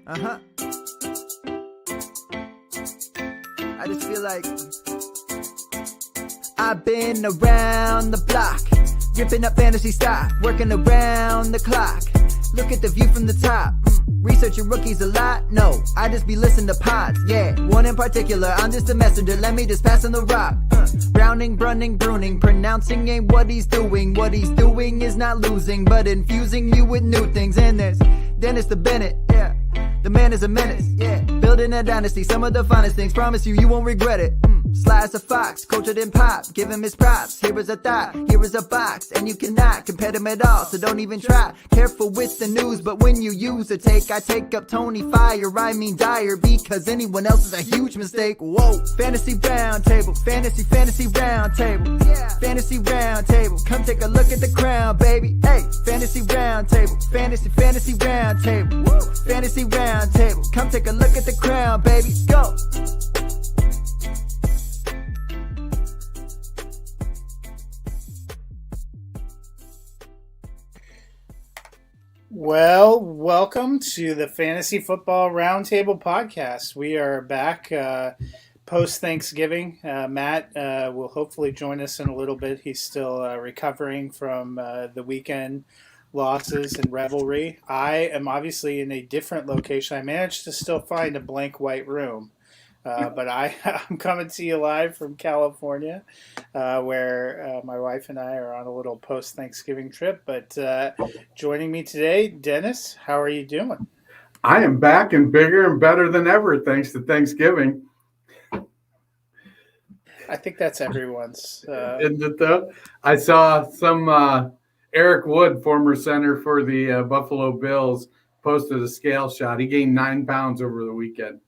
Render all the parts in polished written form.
I just feel like I've been around the block, ripping up fantasy stock, working around the clock. Look at the view from the top. Researching rookies a lot? No, I just be listening to pods. Yeah, one in particular, I'm just a messenger. Let me just pass on the rock. Browning, brunning, pruning, pronouncing ain't what he's doing. What he's doing is not losing, but infusing you with new things. And there's Dennis the Bennett, yeah. The man is a menace, yeah. Building a dynasty, some of the finest things. Promise you, you won't regret it. Sly as a fox, cultured in pop. Give him his props. Here is a thought, here is a box, and you cannot compare them at all. So don't even try. Careful with the news, but when you use a take, I take up Tony Fire. I mean Dyer, because anyone else is a huge mistake. Whoa, fantasy round table, fantasy round table, yeah. Fantasy round table. Come take a look at the crown, baby. Hey, fantasy round table, fantasy round table, woo. Fantasy round table. Come take a look at the crown, baby. Go. Well, welcome to the Fantasy Football Roundtable podcast. We are back post-Thanksgiving. Matt will hopefully join us in a little bit. He's still recovering from the weekend losses and revelry. I am obviously in a different location. I managed to still find a blank white room. But I'm coming to you live from California, where my wife and I are on a little post-Thanksgiving trip. But joining me today, Dennis, how are you doing? I am back and bigger and better than ever, thanks to Thanksgiving. I think that's everyone's. Isn't it though? I saw some Eric Wood, former center for the Buffalo Bills, posted a scale shot. He gained 9 pounds over the weekend.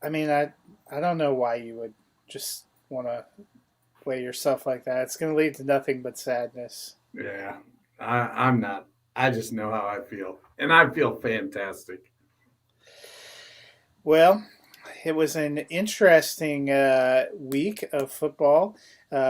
I mean, I don't know why you would just want to weigh yourself like that. It's going to lead to nothing but sadness. Yeah, I'm not. I just know how I feel. And I feel fantastic. Well, it was an interesting week of football.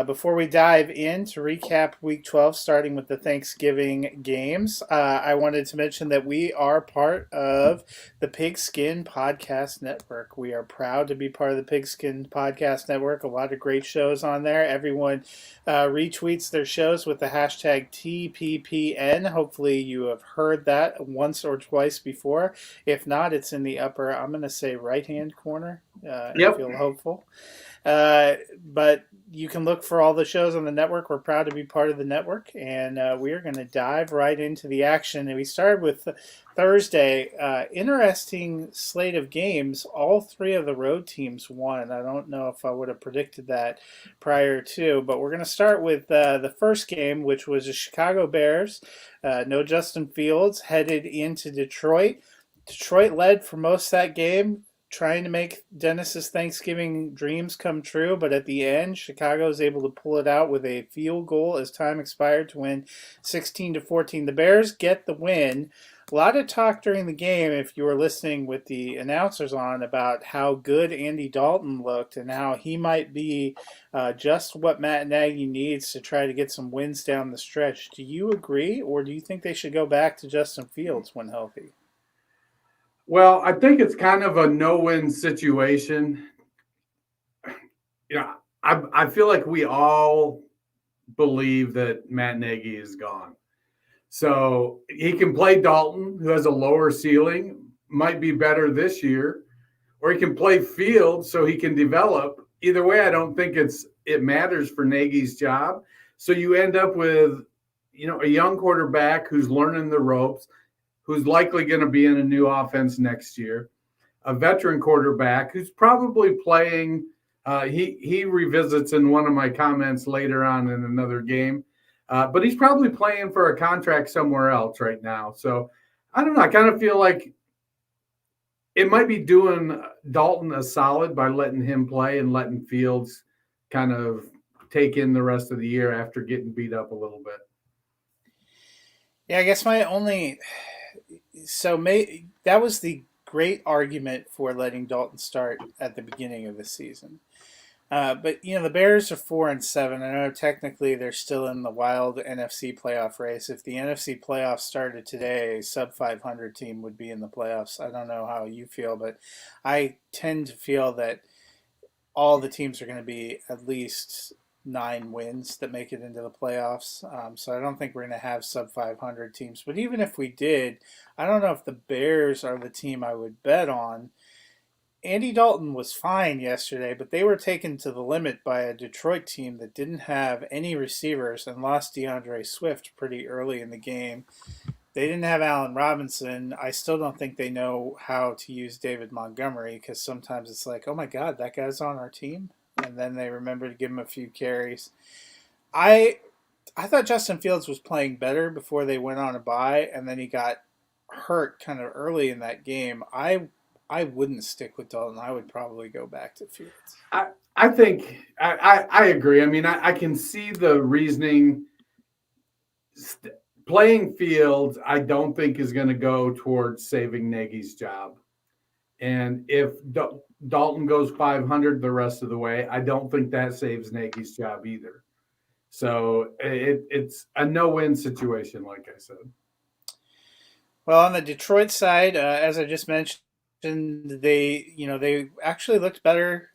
Before we dive in to recap Week 12, starting with the Thanksgiving games, I wanted to mention that we are part of the Pigskin Podcast Network. We are proud to be part of the Pigskin Podcast Network. A lot of great shows on there. Everyone retweets their shows with the hashtag TPPN. Hopefully you have heard that once or twice before. If not, it's in the upper, I'm going to say right-hand corner. Yep. I feel hopeful. But you can look for all the shows on the network. We're proud to be part of the network, and we are going to dive right into the action. And we started with Thursday. Interesting slate of games. All three of the road teams won. I don't know if I would have predicted that prior to, but we're going to start with the first game, which was the Chicago Bears. No Justin Fields, headed into Detroit. Detroit led for most of that game, trying to make Dennis's Thanksgiving dreams come true, but at the end, Chicago was able to pull it out with a field goal as time expired to win 16-14. The Bears get the win. A lot of talk during the game, if you were listening with the announcers on, about how good Andy Dalton looked and how he might be just what Matt Nagy needs to try to get some wins down the stretch. Do you agree, or do you think they should go back to Justin Fields when healthy? Well, I think it's kind of a no-win situation. I feel like we all believe that Matt Nagy is gone. So he can play Dalton, who has a lower ceiling, might be better this year, or he can play Fields so he can develop. Either way, I don't think it matters for Nagy's job. So you end up with, a young quarterback who's learning the ropes, who's likely going to be in a new offense next year, a veteran quarterback who's probably playing. He revisits in one of my comments later on in another game, but he's probably playing for a contract somewhere else right now. So I don't know. I kind of feel like it might be doing Dalton a solid by letting him play and letting Fields kind of take in the rest of the year after getting beat up a little bit. Yeah, I guess my only... that was the great argument for letting Dalton start at the beginning of the season. But the Bears are 4-7. I know technically they're still in the wild NFC playoff race. If the NFC playoffs started today, a sub 500 team would be in the playoffs. I don't know how you feel, but I tend to feel that all the teams are going to be at least 9 wins that make it into the playoffs. So I don't think we're going to have sub 500 teams. But even if we did, I don't know if the Bears are the team I would bet on. Andy Dalton was fine yesterday, but they were taken to the limit by a Detroit team that didn't have any receivers and lost DeAndre Swift pretty early in the game. They didn't have Allen Robinson. I still don't think they know how to use David Montgomery because sometimes it's like, oh my God, that guy's on our team. And then they remember to give him a few carries. I thought Justin Fields was playing better before they went on a bye, and then he got hurt kind of early in that game. I wouldn't stick with Dalton. I would probably go back to Fields. I think I agree. I mean, I can see the reasoning. Playing Fields, I don't think is going to go towards saving Nagy's job. And if Dalton goes 500 the rest of the way, I don't think that saves Nagy's job either. So it's a no-win situation, like I said. Well, on the Detroit side, as I just mentioned, they actually looked better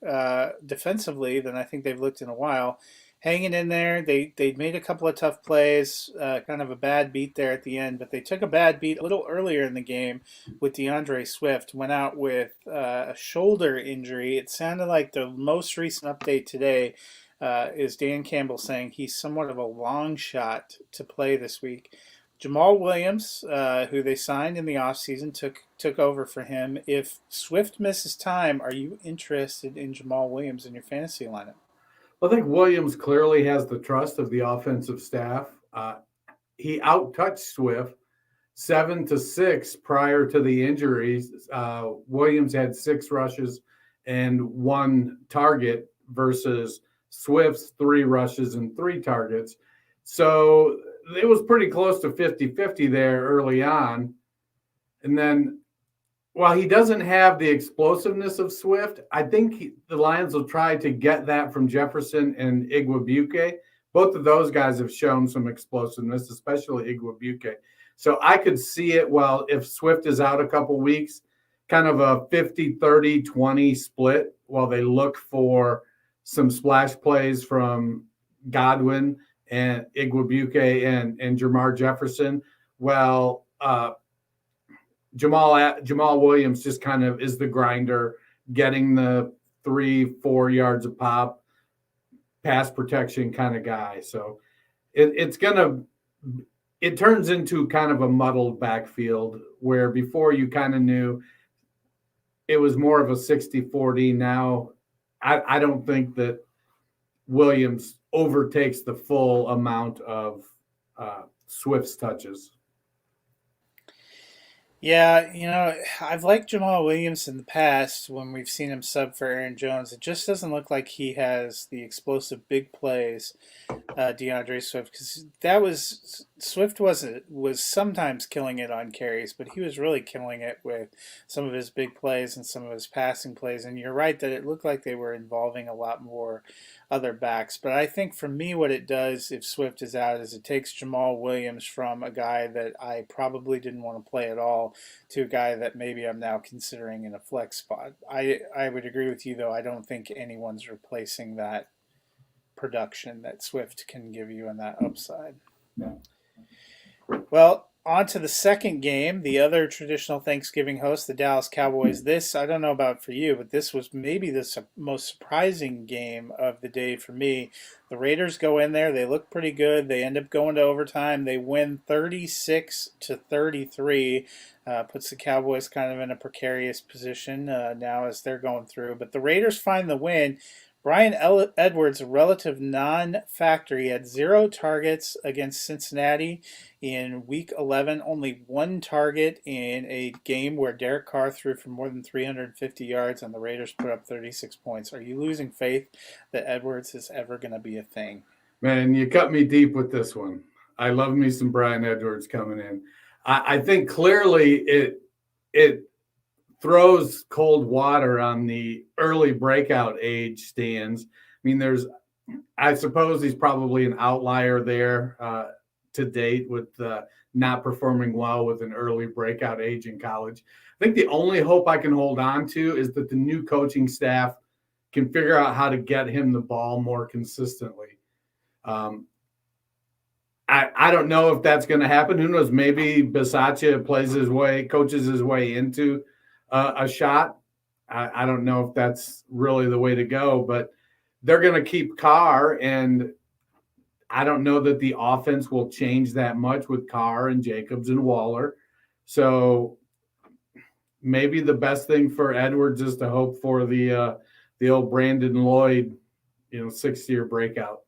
defensively than I think they've looked in a while. Hanging in there, they made a couple of tough plays, kind of a bad beat there at the end, but they took a bad beat a little earlier in the game with DeAndre Swift. Went out with a shoulder injury. It sounded like the most recent update today is Dan Campbell saying he's somewhat of a long shot to play this week. Jamal Williams, who they signed in the offseason, took over for him. If Swift misses time, are you interested in Jamal Williams in your fantasy lineup? I think Williams clearly has the trust of the offensive staff. He out-touched Swift 7-6 prior to the injuries. Williams had 6 rushes and 1 target versus Swift's 3 rushes and 3 targets. So it was pretty close to 50-50 there early on. And then while he doesn't have the explosiveness of Swift, I think the Lions will try to get that from Jefferson and Igwebuike. Both of those guys have shown some explosiveness, especially Igwebuike. So I could see it, well, if Swift is out a couple weeks, kind of a 50-30-20 split while they look for some splash plays from Godwin and Igwebuike and Jamar Jefferson. Well, Jamal Williams just kind of is the grinder, getting the 3-4 yards a pop, pass protection kind of guy. So it turns into kind of a muddled backfield where before you kind of knew it was more of a 60-40. Now I don't think that Williams overtakes the full amount of Swift's touches. Yeah, I've liked Jamal Williams in the past when we've seen him sub for Aaron Jones. It just doesn't look like he has the explosive big plays, DeAndre Swift, because Swift was sometimes killing it on carries, but he was really killing it with some of his big plays and some of his passing plays. And you're right that it looked like they were involving a lot more other backs. But I think for me, what it does if Swift is out is it takes Jamal Williams from a guy that I probably didn't want to play at all to a guy that maybe I'm now considering in a flex spot. I would agree with you, though. I don't think anyone's replacing that production that Swift can give you on that upside. Yeah. Well, on to the second game, the other traditional Thanksgiving host, the Dallas Cowboys. This, I don't know about for you, but this was maybe the most surprising game of the day for me. The Raiders go in there. They look pretty good. They end up going to overtime. They win 36-33. Puts the Cowboys kind of in a precarious position now as they're going through. But the Raiders find the win. Bryan Edwards, a relative non-factor. He had 0 targets against Cincinnati in Week 11. Only 1 target in a game where Derek Carr threw for more than 350 yards and the Raiders put up 36 points. Are you losing faith that Edwards is ever going to be a thing? Man, you cut me deep with this one. I love me some Bryan Edwards coming in. I think clearly it throws cold water on the early breakout age stands mean, I suppose he's probably an outlier there to date with not performing well with an early breakout age in college. I think the only hope I can hold on to is that the new coaching staff can figure out how to get him the ball more consistently. I don't know if that's going to happen. Who knows? Maybe Bisaccia coaches his way into a shot. I don't know if that's really the way to go, but they're going to keep Carr, and I don't know that the offense will change that much with Carr and Jacobs and Waller. So maybe the best thing for Edwards is to hope for the old Brandon Lloyd, 6-year breakout.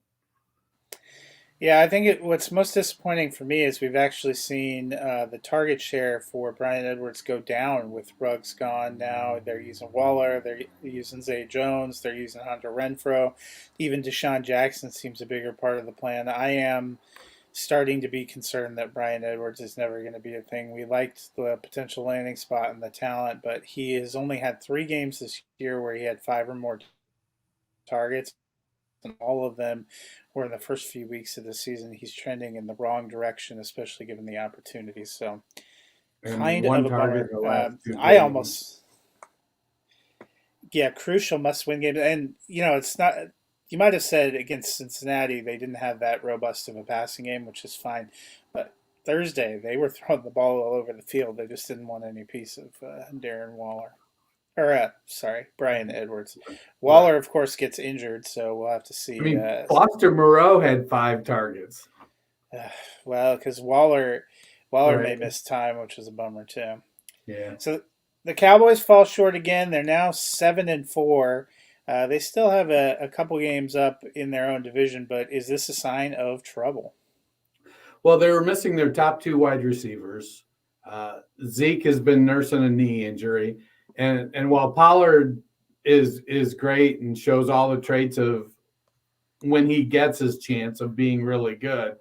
Yeah, I think what's most disappointing for me is we've actually seen the target share for Bryan Edwards go down with Ruggs gone now. They're using Waller, they're using Zay Jones, they're using Hunter Renfrow. Even Desean Jackson seems a bigger part of the plan. I am starting to be concerned that Bryan Edwards is never going to be a thing. We liked the potential landing spot and the talent, but he has only had 3 games this year where he had 5 or more targets, and all of them were in the first few weeks of the season. He's trending in the wrong direction, especially given the opportunities. So, kind of a bummer. Crucial must-win game. And, it's not – you might have said against Cincinnati they didn't have that robust of a passing game, which is fine. But Thursday, they were throwing the ball all over the field. They just didn't want any piece of Darren Waller. Bryan Edwards. Waller, of course, gets injured, so we'll have to see. Foster Moreau had 5 targets. Well, because Waller may miss time, which is a bummer too. Yeah. So the Cowboys fall short again. They're now 7-4. They still have a couple games up in their own division, but is this a sign of trouble? Well, they were missing their top 2 wide receivers. Zeke has been nursing a knee injury. And while Pollard is great and shows all the traits of when he gets his chance of being really good,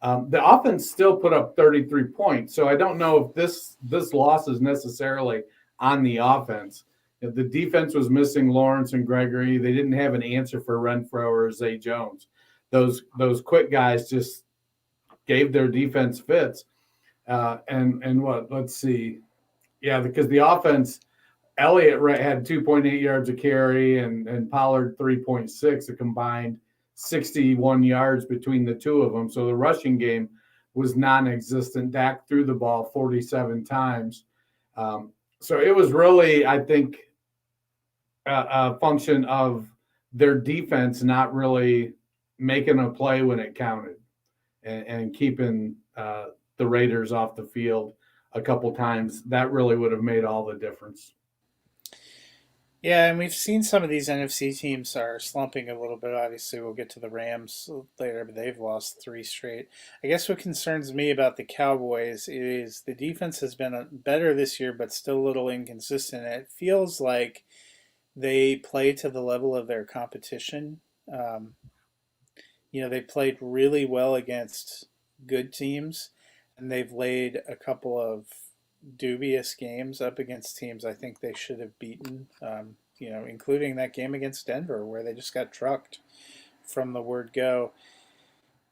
the offense still put up 33 points. So I don't know if this loss is necessarily on the offense. The defense was missing Lawrence and Gregory. They didn't have an answer for Renfrow or Zay Jones. Those quick guys just gave their defense fits. Let's see. Yeah, because the offense – Elliott had 2.8 yards a carry and Pollard 3.6, a combined 61 yards between the two of them. So the rushing game was non-existent. Dak threw the ball 47 times. So it was really, I think, a function of their defense not really making a play when it counted and keeping the Raiders off the field a couple times. That really would have made all the difference. Yeah, and we've seen some of these NFC teams are slumping a little bit. Obviously, we'll get to the Rams later, but they've lost 3 straight. I guess what concerns me about the Cowboys is the defense has been better this year, but still a little inconsistent. It feels like they play to the level of their competition. They played really well against good teams, and they've laid a couple of dubious games up against teams I think they should have beaten, including that game against Denver where they just got trucked from the word go.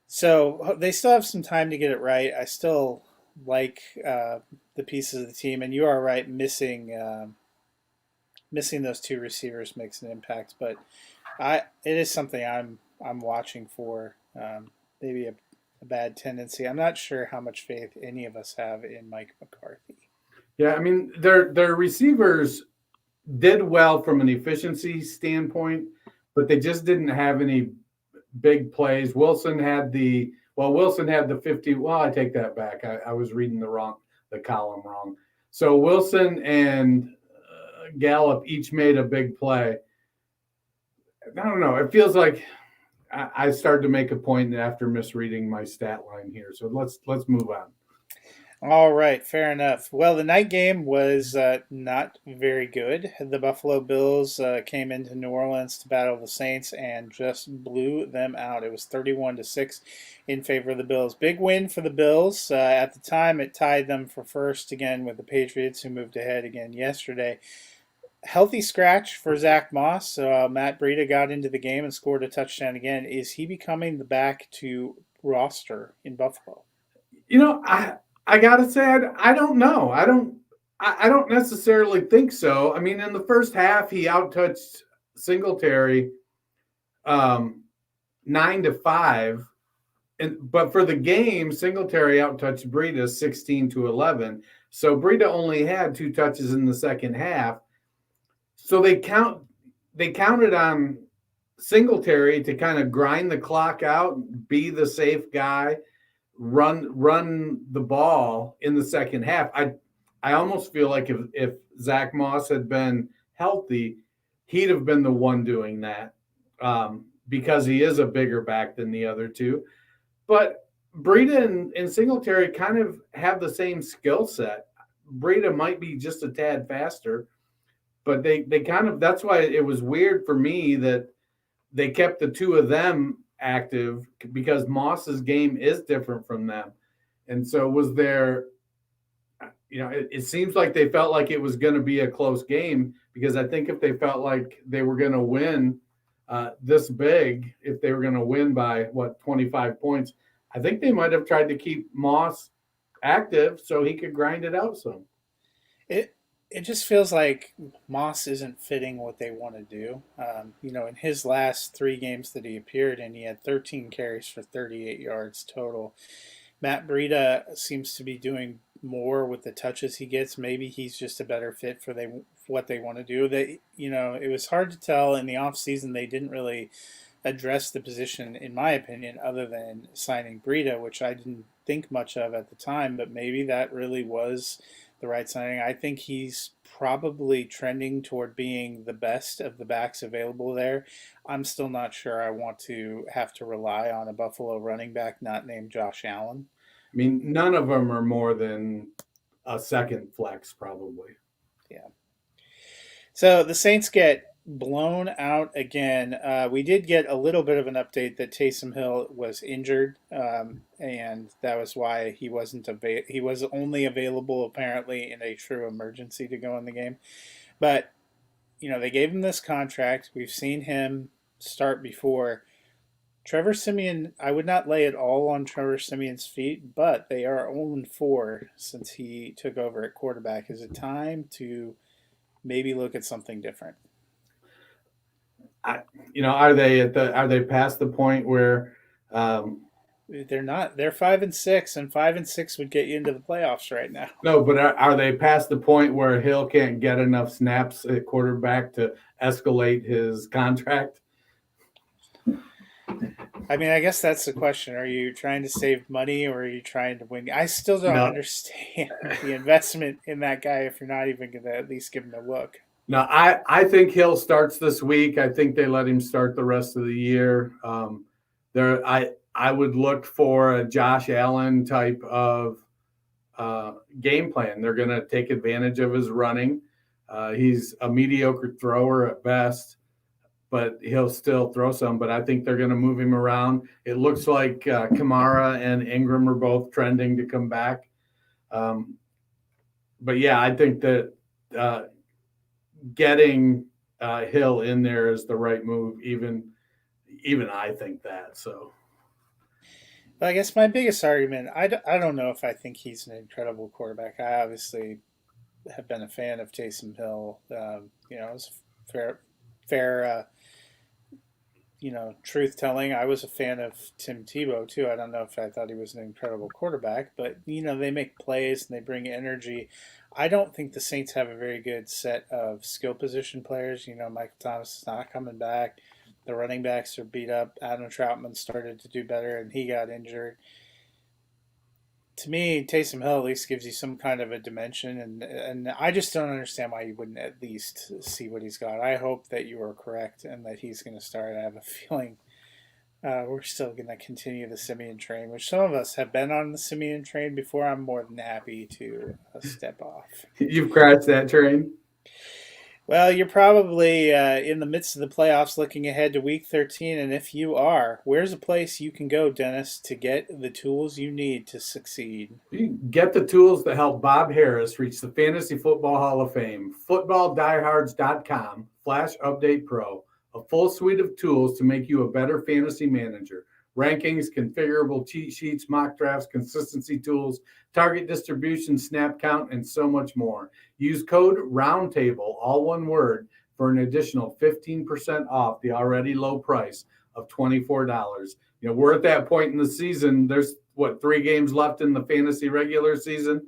So they still have some time to get it right. I still like the pieces of the team, and you are right, missing those 2 receivers makes an impact, but it is something I'm watching for. Maybe a bad tendency. I'm not sure how much faith any of us have in Mike McCarthy. Yeah, I mean, their receivers did well from an efficiency standpoint, but they just didn't have any big plays. Wilson had the 50. Well, I take that back. I was reading the column wrong. So Wilson and Gallup each made a big play. I don't know. It feels like I started to make a point after misreading my stat line here. So let's move on. All right, fair enough. Well, the night game was not very good. The Buffalo Bills came into New Orleans to battle the Saints and just blew them out. It was 31-6 in favor of the Bills. Big win for the Bills. At the time, it tied them for first again with the Patriots, who moved ahead again yesterday. Healthy scratch for Zach Moss. Matt Breida got into the game and scored a touchdown again. Is he becoming the back to roster in Buffalo? I gotta say I don't know. I don't necessarily think so. I mean, in the first half, he outtouched Singletary 9-5, but for the game, Singletary outtouched Breida 16-11. So Breida only had 2 touches in the second half. So they counted on Singletary to kind of grind the clock out, be the safe guy, run the ball in the second half. I almost feel like if Zach Moss had been healthy, he'd have been the one doing that because he is a bigger back than the other two. But Breida and Singletary kind of have the same skill set. Breida might be just a tad faster, but they kind of, that's why it was weird for me that they kept the two of them active, because Moss's game is different from them. And so was there, it seems like they felt like it was going to be a close game, because I think if they felt like they were going to win this big, if they were going to win by 25 points, I think they might have tried to keep Moss active so he could grind it out some. It just feels like Moss isn't fitting what they want to do. In his last 3 games that he appeared in, he had 13 carries for 38 yards total. Matt Breida seems to be doing more with the touches he gets. Maybe he's just a better fit for what they want to do. It was hard to tell in the offseason. They didn't really address the position, in my opinion, other than signing Breida, which I didn't think much of at the time, but maybe that really was the right signing. I think he's probably trending toward being the best of the backs available there. I'm still not sure I want to have to rely on a Buffalo running back not named Josh Allen. I mean, none of them are more than a second flex, probably. Yeah. So the Saints get blown out again. We did get a little bit of an update that Taysom Hill was injured, and that was why he wasn't he was only available apparently in a true emergency to go in the game. But they gave him this contract. We've seen him start before. Trevor Siemian, I would not lay it all on Trevor Siemian's feet, but they are 0-4 since he took over at quarterback. Is it time to maybe look at something different? Are they past the point where they're not? They're 5-6, and 5-6 would get you into the playoffs right now. No, but are they past the point where Hill can't get enough snaps at quarterback to escalate his contract? I mean, I guess that's the question. Are you trying to save money, or are you trying to win? I still don't understand the investment in that guy if you're not even going to at least give him a look. No, I think Hill starts this week. I think they let him start the rest of the year. I would look for a Josh Allen type of game plan. They're going to take advantage of his running. He's a mediocre thrower at best, but he'll still throw some. But I think they're going to move him around. It looks like Kamara and Ingram are both trending to come back. But yeah, I think that getting Hill in there is the right move. Even I think that. So, but I guess my biggest argument, I don't know if I think he's an incredible quarterback. I obviously have been a fan of Taysom Hill. It's fair. Truth telling, I was a fan of Tim Tebow too. I don't know if I thought he was an incredible quarterback, but they make plays and they bring energy. I don't think the Saints have a very good set of skill position players. Michael Thomas is not coming back. The running backs are beat up. Adam Troutman started to do better and he got injured. To me, Taysom Hill at least gives you some kind of a dimension, and I just don't understand why you wouldn't at least see what he's got. I hope that you are correct and that he's going to start. I have a feeling we're still going to continue the Siemian train, which some of us have been on the Siemian train before. I'm more than happy to step off. You've crashed that train? Well, you're probably in the midst of the playoffs looking ahead to week 13. And if you are, where's a place you can go, Dennis, to get the tools you need to succeed? You can get the tools that help Bob Harris reach the Fantasy Football Hall of Fame. FootballDiehards.com Flash Update Pro, a full suite of tools to make you a better fantasy manager. Rankings, configurable cheat sheets, mock drafts, consistency tools, target distribution, snap count, and so much more. Use code ROUNDTABLE, all one word, for an additional 15% off the already low price of $24. We're at that point in the season. There's 3 games left in the fantasy regular season.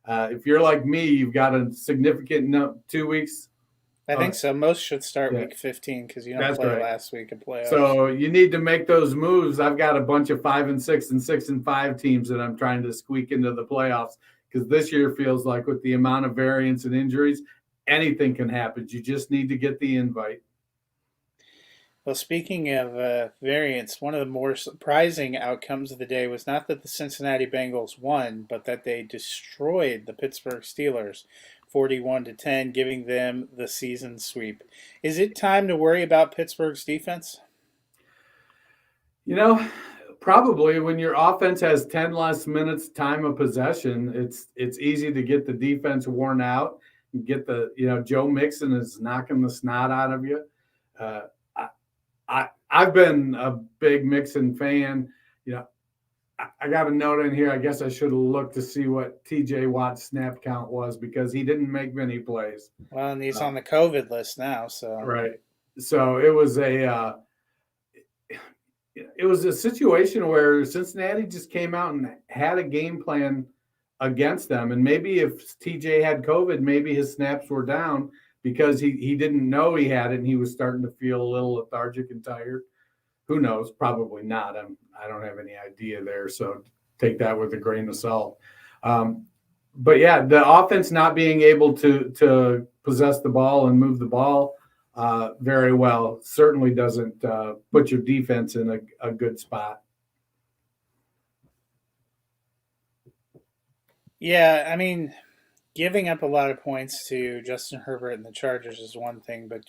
If you're like me, you've got a significant 2 weeks. I think so. Most should start Yeah. week 15 because you don't That's play right. last week of playoffs. So you need to make those moves. I've got a bunch of 5 and 6 and 6 and 5 teams that I'm trying to squeak into the playoffs because this year feels like with the amount of variance and injuries, anything can happen. You just need to get the invite. Well, speaking of variance, one of the more surprising outcomes of the day was not that the Cincinnati Bengals won, but that they destroyed the Pittsburgh Steelers 41-10, giving them the season sweep. Is it time to worry about Pittsburgh's defense? Probably when your offense has 10 less minutes time of possession, it's easy to get the defense worn out. Get Joe Mixon is knocking the snot out of you. I've been a big Mixon fan. I got a note in here. I guess I should have looked to see what TJ Watt's snap count was because he didn't make many plays. Well, and he's on the COVID list now, so right. So it was a situation where Cincinnati just came out and had a game plan against them. And maybe if TJ had COVID, maybe his snaps were down because he didn't know he had it and he was starting to feel a little lethargic and tired. Who knows? Probably not. I don't have any idea there. So take that with a grain of salt. But yeah, the offense not being able to possess the ball and move the ball very well certainly doesn't put your defense in a good spot. Yeah, I mean, giving up a lot of points to Justin Herbert and the Chargers is one thing, but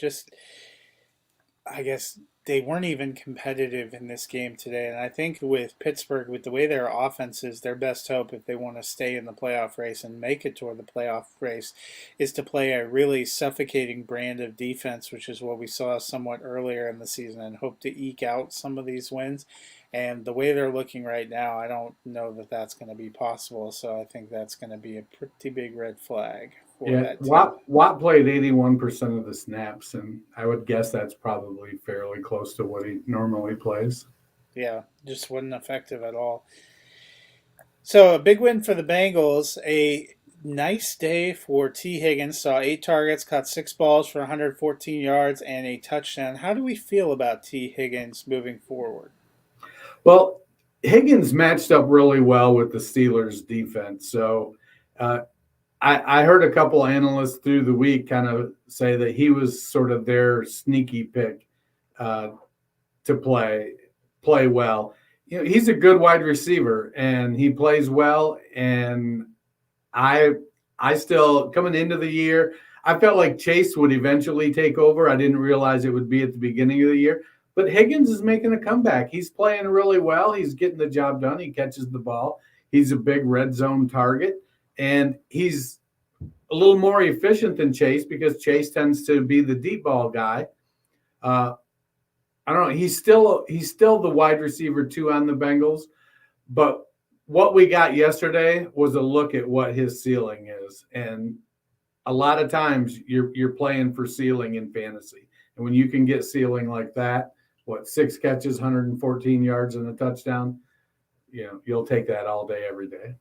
I guess they weren't even competitive in this game today. And I think with Pittsburgh, with the way their offense is, their best hope if they want to stay in the playoff race and make it toward the playoff race is to play a really suffocating brand of defense, which is what we saw somewhat earlier in the season, and hope to eke out some of these wins. And the way they're looking right now, I don't know that that's going to be possible. So I think that's going to be a pretty big red flag for that team. Watt played 81% of the snaps, and I would guess that's probably fairly close to what he normally plays. Yeah, just wasn't effective at all. So a big win for the Bengals. A nice day for T. Higgins. Saw 8 targets, caught 6 balls for 114 yards and a touchdown. How do we feel about T. Higgins moving forward? Well, Higgins matched up really well with the Steelers' defense. So I heard a couple analysts through the week kind of say that he was sort of their sneaky pick to play well. He's a good wide receiver, and he plays well. And I still, coming into the year, I felt like Chase would eventually take over. I didn't realize it would be at the beginning of the year. But Higgins is making a comeback. He's playing really well. He's getting the job done. He catches the ball. He's a big red zone target. And he's a little more efficient than Chase because Chase tends to be the deep ball guy. I don't know. He's still the wide receiver 2 on the Bengals. But what we got yesterday was a look at what his ceiling is. And a lot of times you're playing for ceiling in fantasy. And when you can get ceiling like that, 6 catches, 114 yards and a touchdown, you'll take that all day, every day.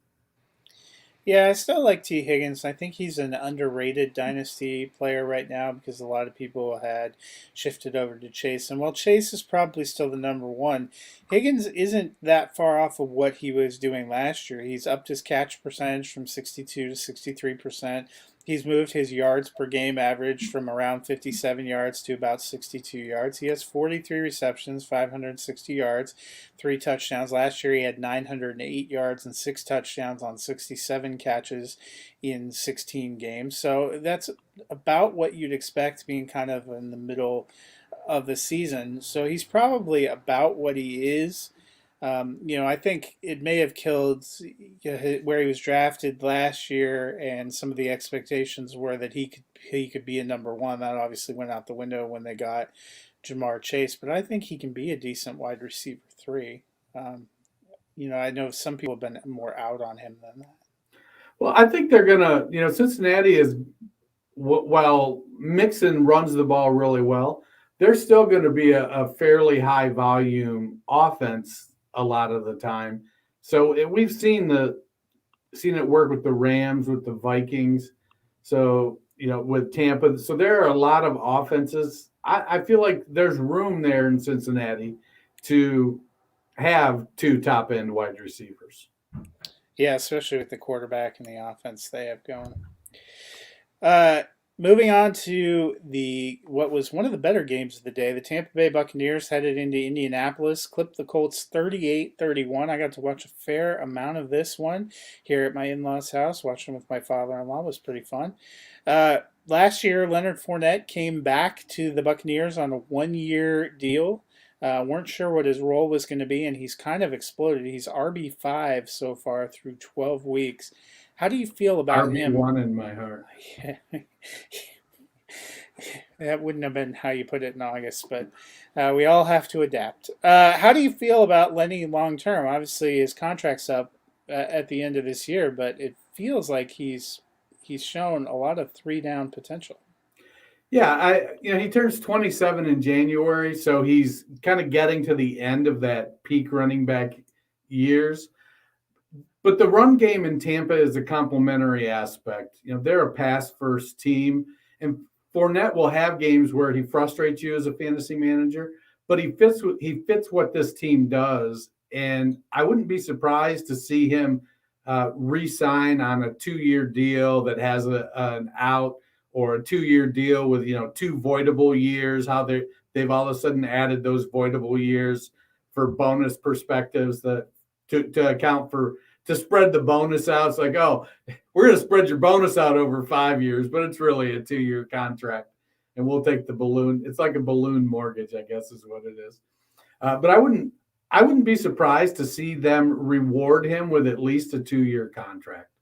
Yeah, I still like T. Higgins. I think he's an underrated dynasty player right now because a lot of people had shifted over to Chase. And while Chase is probably still the number 1, Higgins isn't that far off of what he was doing last year. He's upped his catch percentage from 62 to 63%. He's moved his yards per game average from around 57 yards to about 62 yards. He has 43 receptions, 560 yards, 3 touchdowns. Last year he had 908 yards and 6 touchdowns on 67 catches in 16 games. So that's about what you'd expect, being kind of in the middle of the season. So he's probably about what he is. I think it may have killed where he was drafted last year, and some of the expectations were that he could be a number one. That obviously went out the window when they got Jamar Chase, but I think he can be a decent wide receiver 3. I know some people have been more out on him than that. Well, I think they're gonna. Cincinnati is, while Mixon runs the ball really well, they're still going to be a fairly high volume offense a lot of the time. So we've seen it work with the Rams, with the Vikings. So, with Tampa. So there are a lot of offenses. I feel like there's room there in Cincinnati to have 2 top end wide receivers. Yeah, especially with the quarterback and the offense they have going. Moving on to what was one of the better games of the day, the Tampa Bay Buccaneers headed into Indianapolis, clipped the Colts 38-31. I got to watch a fair amount of this one here at my in-laws' house. Watching with my father-in-law was pretty fun. Last year, Leonard Fournette came back to the Buccaneers on a 1-year deal. Weren't sure what his role was going to be, and he's kind of exploded. He's RB5 so far through 12 weeks. How do you feel about him? RB1 in my heart. That wouldn't have been how you put it in August, but we all have to adapt. How do you feel about Lenny long term? Obviously, his contract's up at the end of this year, but it feels like he's shown a lot of 3-down potential. Yeah, he turns 27 in January, so he's kind of getting to the end of that peak running back years. But the run game in Tampa is a complementary aspect. They're a pass-first team, and Fournette will have games where he frustrates you as a fantasy manager, but he fits what this team does, and I wouldn't be surprised to see him re-sign on a 2-year deal that has an out, or a 2-year deal with 2 voidable years. How they've all of a sudden added those voidable years for bonus perspectives that to account for. To spread the bonus out. It's like, oh, we're going to spread your bonus out over 5 years, but it's really a 2-year contract, and we'll take the balloon. It's like a balloon mortgage, I guess is what it is. But I wouldn't be surprised to see them reward him with at least a 2-year contract,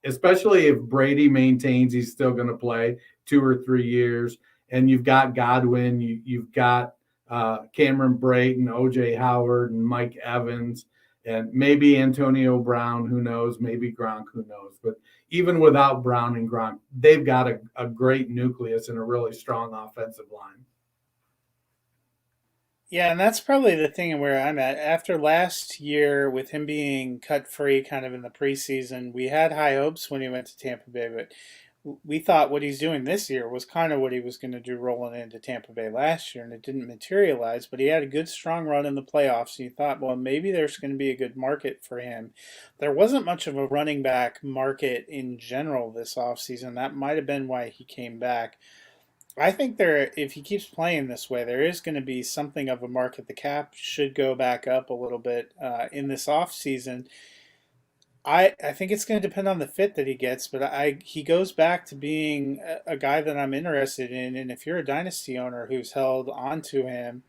especially if Brady maintains he's still going to play 2 or 3 years, and you've got Godwin, you've got Cameron Brate and O.J. Howard and Mike Evans, and maybe Antonio Brown, who knows, maybe Gronk, who knows. But even without Brown and Gronk, they've got a great nucleus and a really strong offensive line. Yeah, and that's probably the thing where I'm at. After last year, with him being cut free kind of in the preseason, we had high hopes when he went to Tampa Bay, but we thought what he's doing this year was kind of what he was going to do rolling into Tampa Bay last year, and it didn't materialize, but he had a good, strong run in the playoffs, and you thought, well, maybe there's going to be a good market for him. There wasn't much of a running back market in general this offseason. That might have been why he came back. I think if he keeps playing this way, there is going to be something of a market. The cap should go back up a little bit in this offseason. I think it's going to depend on the fit that he gets, but he goes back to being a guy that I'm interested in. And if you're a dynasty owner who's held on to him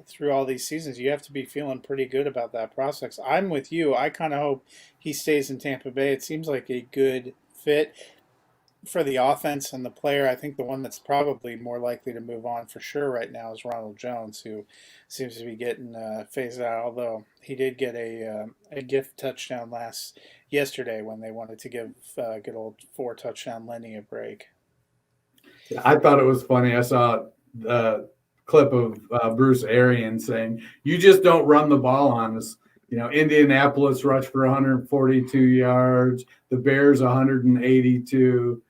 through all these seasons, you have to be feeling pretty good about that prospect. I'm with you. I kind of hope he stays in Tampa Bay. It seems like a good fit for the offense and the player. I think the one that's probably more likely to move on for sure right now is Ronald Jones, who seems to be getting phased out, although he did get a gift touchdown yesterday when they wanted to give good old 4-touchdown Lenny a break. Yeah, I thought it was funny. I saw a clip of Bruce Arians saying, "You just don't run the ball on us." Indianapolis rushed for 142 yards, the Bears 182,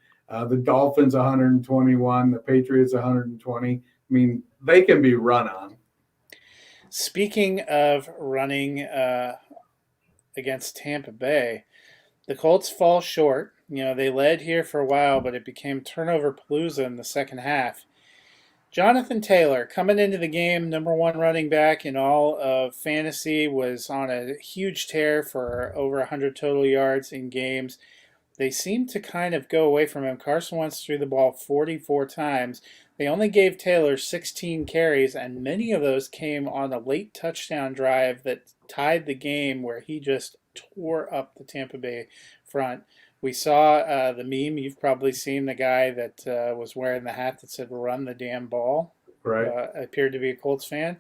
the Dolphins 121, the Patriots 120. I mean, they can be run on. Speaking of running against Tampa Bay, the Colts fall short. They led here for a while, but it became turnover palooza in the second half. Jonathan Taylor, coming into the game, number one running back in all of fantasy, was on a huge tear for over 100 total yards in games. They seem to kind of go away from him. Carson Wentz threw the ball 44 times. They only gave Taylor 16 carries, and many of those came on a late touchdown drive that tied the game where he just tore up the Tampa Bay front. We saw the meme. You've probably seen the guy that was wearing the hat that said "Run the damn ball." Right. Appeared to be a Colts fan.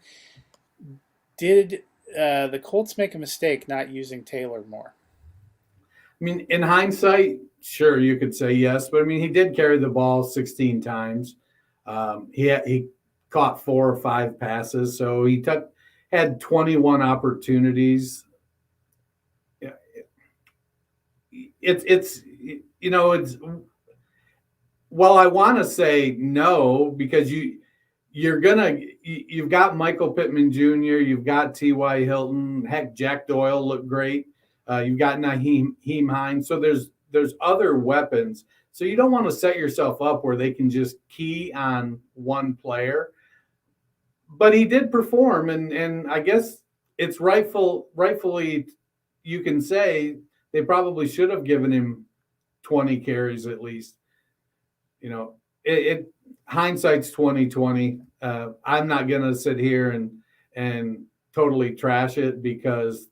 Did the Colts make a mistake not using Taylor more? I mean, in hindsight, sure, you could say yes. But, I mean, he did carry the ball 16 times. He caught 4 or 5 passes. So he had 21 opportunities. It's well, I want to say no, because you've got Michael Pittman Jr., you've got T.Y. Hilton, heck, Jack Doyle looked great. You've got Naheem Hines. So there's other weapons. So you don't want to set yourself up where they can just key on one player. But he did perform, and I guess it's rightfully you can say they probably should have given him 20 carries at least. Hindsight's 2020. I'm not gonna sit here and totally trash it because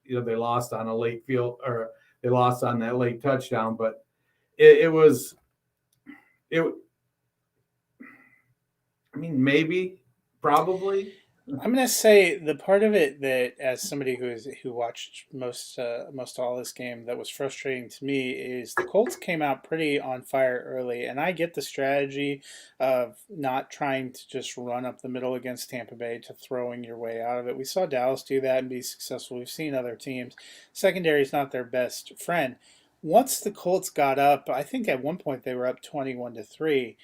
they lost on a late field, or they lost on that late touchdown. But it was. I mean, maybe, probably. I'm going to say the part of it that, as somebody who watched most all this game, that was frustrating to me is the Colts came out pretty on fire early, and I get the strategy of not trying to just run up the middle against Tampa Bay to throwing your way out of it. We saw Dallas do that and be successful. We've seen other teams. Secondary is not their best friend. Once the Colts got up, I think at one point they were up 21-3.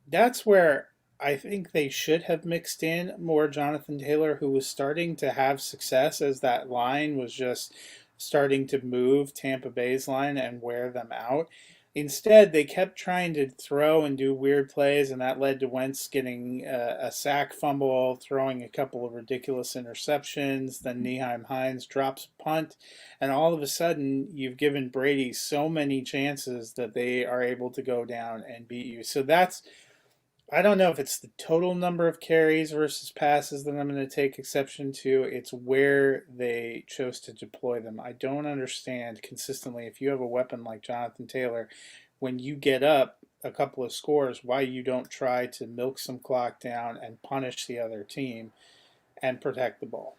That's where I think they should have mixed in more Jonathan Taylor, who was starting to have success as that line was just starting to move Tampa Bay's line and wear them out. Instead, they kept trying to throw and do weird plays, and that led to Wentz getting a sack fumble, throwing a couple of ridiculous interceptions. Then Nyheim Hines drops a punt, and all of a sudden, you've given Brady so many chances that they are able to go down and beat you. So I don't know if it's the total number of carries versus passes that I'm going to take exception to. It's where they chose to deploy them. I don't understand consistently, if you have a weapon like Jonathan Taylor, when you get up a couple of scores, why you don't try to milk some clock down and punish the other team and protect the ball.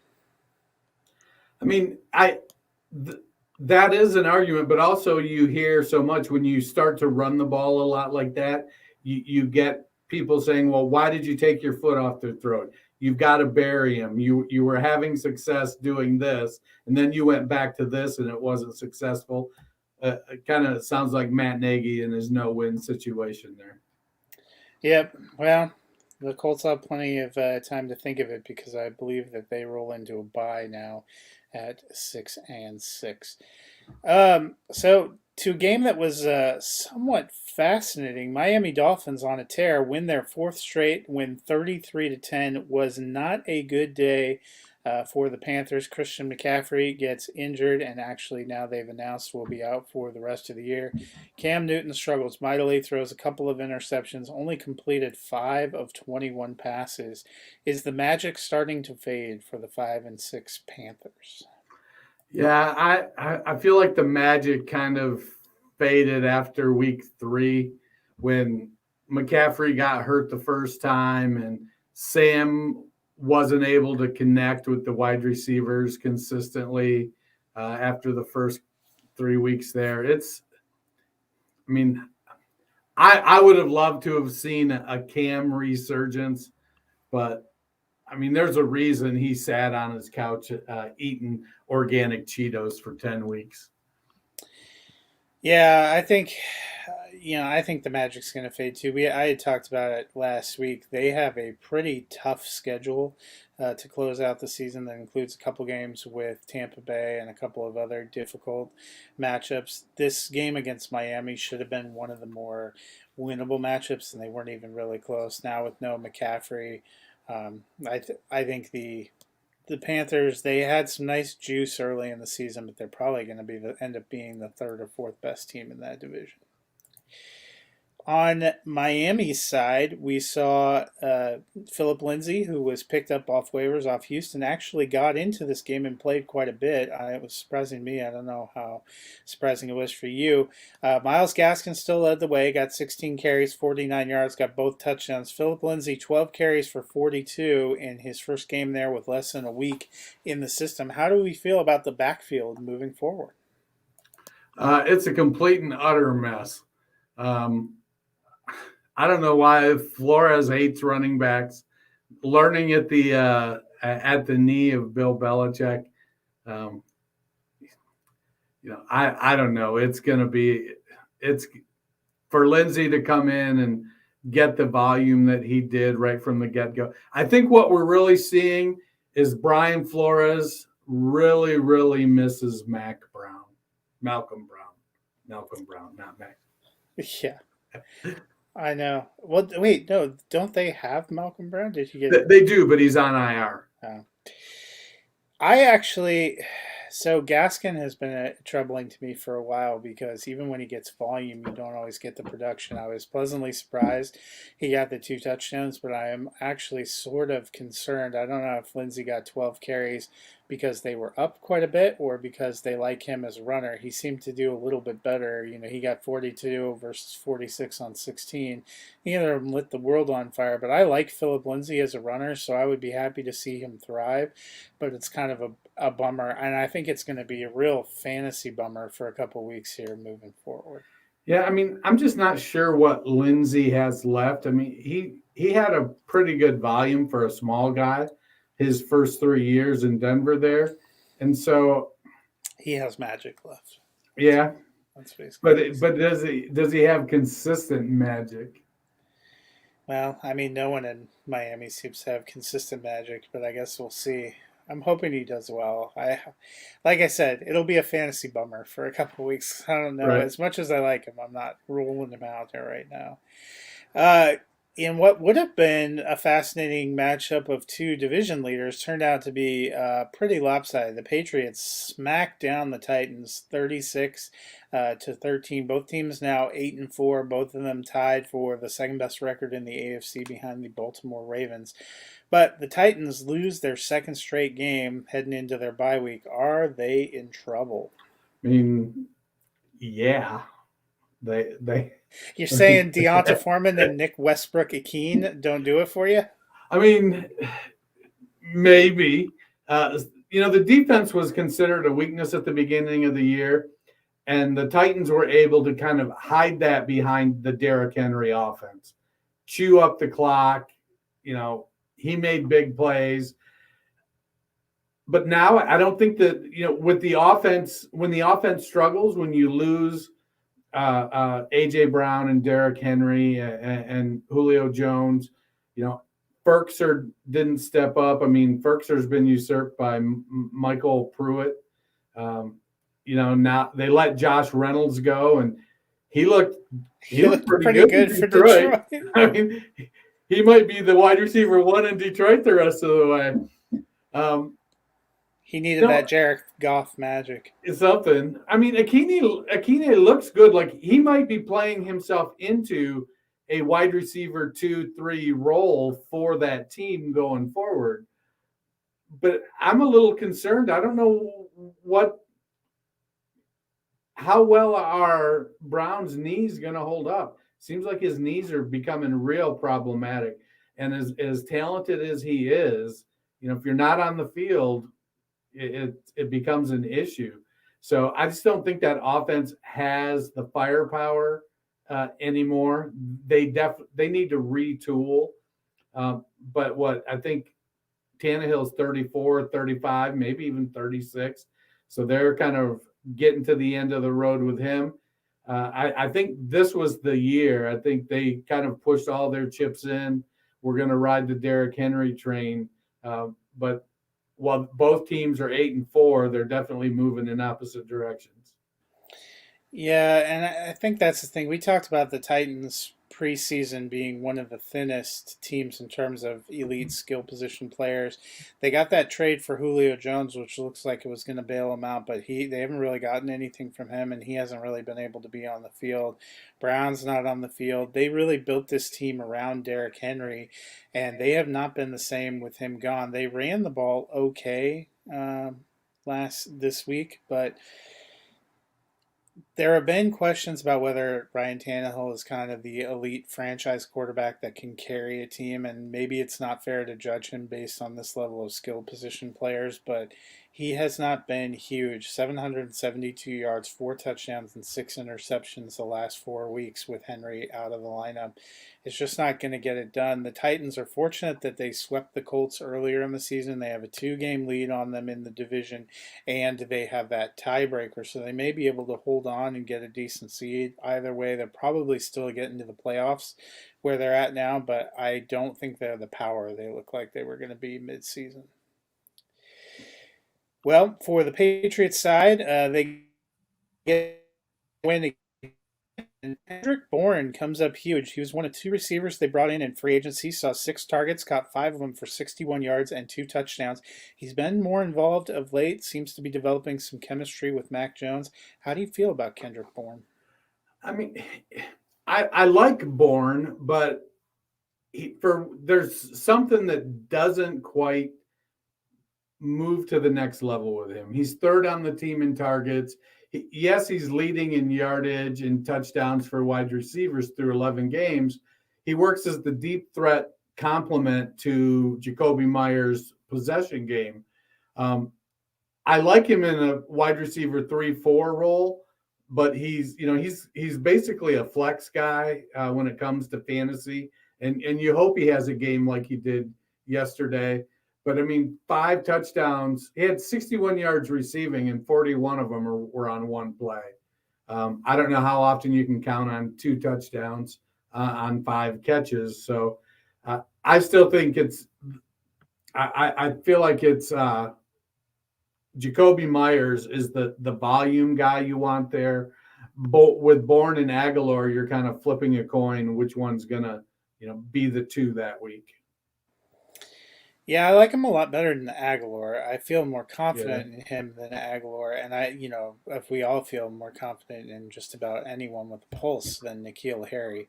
I mean, that is an argument, but also you hear so much when you start to run the ball a lot like that, you get people saying, well, why did you take your foot off their throat? You've got to bury him. You were having success doing this, and then you went back to this, and it wasn't successful. It kind of sounds like Matt Nagy in his no-win situation there. Yep. Well, the Colts have plenty of time to think of it because I believe that they roll into a bye now at 6-6. So to a game that was somewhat fascinating, Miami Dolphins on a tear, win their 4th straight, win 33-10. Was not a good day for the Panthers. Christian McCaffrey gets injured, and actually now they've announced will be out for the rest of the year. Cam Newton struggles mightily, throws a couple of interceptions, only completed 5 of 21 passes. Is the magic starting to fade for the 5-6 Panthers? Yeah, I feel like the magic kind of faded after week 3 when McCaffrey got hurt the first time and Sam wasn't able to connect with the wide receivers consistently after the first 3 weeks there. I would have loved to have seen a Cam resurgence, but I mean, there's a reason he sat on his couch eating organic Cheetos for 10 weeks. Yeah, I think I think the Magic's going to fade too. I had talked about it last week. They have a pretty tough schedule to close out the season that includes a couple games with Tampa Bay and a couple of other difficult matchups. This game against Miami should have been one of the more winnable matchups, and they weren't even really close. Now with no McCaffrey, I think the Panthers, they had some nice juice early in the season, but they're probably going to end up being the third or fourth best team in that division. On Miami's side, we saw Philip Lindsay, who was picked up off waivers off Houston, actually got into this game and played quite a bit. It was surprising me. I don't know how surprising it was for you. Myles Gaskin still led the way, got 16 carries, 49 yards, got both touchdowns. Philip Lindsay, 12 carries for 42 in his first game there with less than a week in the system. How do we feel about the backfield moving forward? It's a complete and utter mess. I don't know why Flores hates running backs. Learning at the knee of Bill Belichick. I don't know. It's for Lindsay to come in and get the volume that he did right from the get-go. I think what we're really seeing is Brian Flores really, really misses Malcolm Brown, not Mac. Yeah. I know. Well, wait, no, don't they have Malcolm Brown? Did you get? They do, but he's on IR. So Gaskin has been troubling to me for a while because even when he gets volume, you don't always get the production. I was pleasantly surprised he got the 2 touchdowns, but I am actually sort of concerned. I don't know if Lindsay got 12 carries because they were up quite a bit or because they like him as a runner. He seemed to do a little bit better. He got 42 versus 46 on 16. Neither of them lit the world on fire, but I like Philip Lindsay as a runner, so I would be happy to see him thrive, but it's kind of a bummer, and I think it's going to be a real fantasy bummer for a couple weeks here moving forward. Yeah, I mean, I'm just not sure what Lindsay has left. I mean, he had a pretty good volume for a small guy his first 3 years in Denver there. And so he has magic left. Yeah. That's basically but does he have consistent magic? Well, I mean, no one in Miami seems to have consistent magic, but I guess we'll see. I'm hoping he does well. Like I said, it'll be a fantasy bummer for a couple of weeks. I don't know. Right. As much as I like him, I'm not rolling him out there right now. In what would have been a fascinating matchup of 2 division leaders, turned out to be pretty lopsided. The Patriots smacked down the Titans 36-13. Both teams now 8-4. Both of them tied for the second best record in the AFC behind the Baltimore Ravens. But the Titans lose their second straight game heading into their bye week. Are they in trouble? I mean, yeah. They You're saying Deonta Foreman and Nick Westbrook-Ikhine don't do it for you? I mean, maybe. The defense was considered a weakness at the beginning of the year, and the Titans were able to kind of hide that behind the Derrick Henry offense. Chew up the clock. He made big plays. But now I don't think that, with the offense, when the offense struggles, when you lose A.J. Brown and Derrick Henry and Julio Jones, Ferkser didn't step up. I mean, Ferkser's been usurped by Michael Pruitt. Now they let Josh Reynolds go, and he looked pretty good for Detroit. I mean, he might be the wide receiver 1 in Detroit the rest of the way. He needed that Jared Goff magic. It's something. I mean, Ikhine looks good. Like, he might be playing himself into a wide receiver 2-3 role for that team going forward. But I'm a little concerned. I don't know how well are Brown's knees going to hold up. Seems like his knees are becoming real problematic. And as talented as he is, if you're not on the field, it becomes an issue. So I just don't think that offense has the firepower anymore. They need to retool. But what I think Tannehill's 34, 35, maybe even 36. So they're kind of getting to the end of the road with him. I think this was the year. I think they kind of pushed all their chips in. We're going to ride the Derrick Henry train. But while both teams are 8-4, they're definitely moving in opposite directions. Yeah, and I think that's the thing. We talked about the Titans preseason being one of the thinnest teams in terms of elite skill position players. They got that trade for Julio Jones, which looks like it was going to bail him out, but they haven't really gotten anything from him, and he hasn't really been able to be on the field. Brown's not on the field. They really built this team around Derrick Henry, and they have not been the same with him gone. They ran the ball okay this week, but there have been questions about whether Ryan Tannehill is kind of the elite franchise quarterback that can carry a team, and maybe it's not fair to judge him based on this level of skill position players, but he has not been huge. 772 yards, 4 touchdowns, and 6 interceptions the last 4 weeks with Henry out of the lineup. It's just not going to get it done. The Titans are fortunate that they swept the Colts earlier in the season. They have a 2-game lead on them in the division, and they have that tiebreaker, so they may be able to hold on and get a decent seed. Either way, they're probably still getting to the playoffs where they're at now, but I don't think they're the power they look like they were going to be mid-season. Well, for the Patriots side, they get win. And Cedric Boren comes up huge. He was one of 2 receivers they brought in free agency. Saw 6 targets, caught 5 of them for 61 yards and 2 touchdowns. He's been more involved of late. Seems to be developing some chemistry with Mac Jones. How do you feel about Cedric Boren? I mean, I like Bourne, but there's something that doesn't quite move to the next level with him. He's 3rd on the team in targets. Yes, he's leading in yardage and touchdowns for wide receivers through 11 games. He works as the deep threat complement to Jacoby Myers' possession game. I like him in a wide receiver 3-4 role, but he's basically a flex guy when it comes to fantasy, and you hope he has a game like he did yesterday. But I mean, 5 touchdowns. He had 61 yards receiving, and 41 of them were on one play. I don't know how often you can count on 2 touchdowns on 5 catches. So I still think I feel like it's Jacoby Myers is the volume guy you want there. With Bourne and Aguilar, you're kind of flipping a coin which one's gonna be the 2 that week. Yeah, I like him a lot better than Aguilar. I feel more confident in him than Aguilar, and if we all feel more confident in just about anyone with a pulse than N'Keal Harry.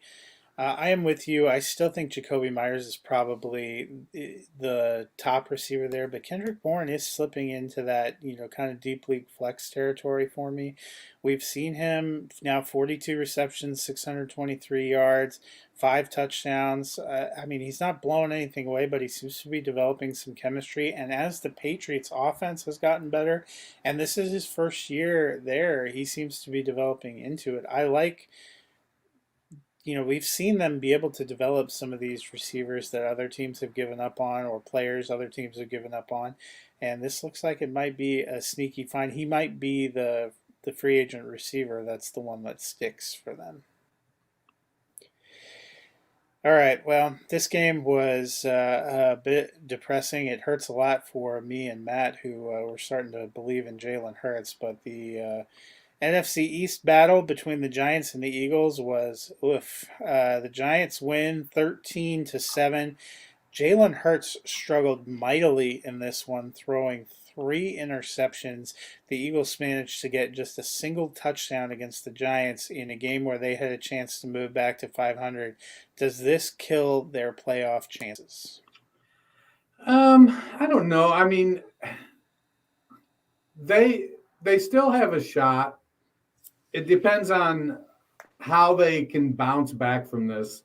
I am with you. I still think Jacoby Myers is probably the top receiver there, but Cedric Bourne is slipping into that, kind of deep league flex territory for me. We've seen him now 42 receptions, 623 yards, 5 touchdowns. I mean, he's not blowing anything away, but he seems to be developing some chemistry. And as the Patriots offense has gotten better, and this is his first year there, he seems to be developing into it. I like we've seen them be able to develop some of these receivers that other teams have given up on, or players other teams have given up on. And this looks like it might be a sneaky find. He might be the free agent receiver that's the one that sticks for them. All right, well, this game was a bit depressing. It hurts a lot for me and Matt, who were starting to believe in Jalen Hurts, but the NFC East battle between the Giants and the Eagles was oof. The Giants win 13-7. Jalen Hurts struggled mightily in this one, throwing 3 interceptions. The Eagles managed to get just a single touchdown against the Giants in a game where they had a chance to move back to 500. Does this kill their playoff chances? I don't know. I mean, they still have a shot. It depends on how they can bounce back from this.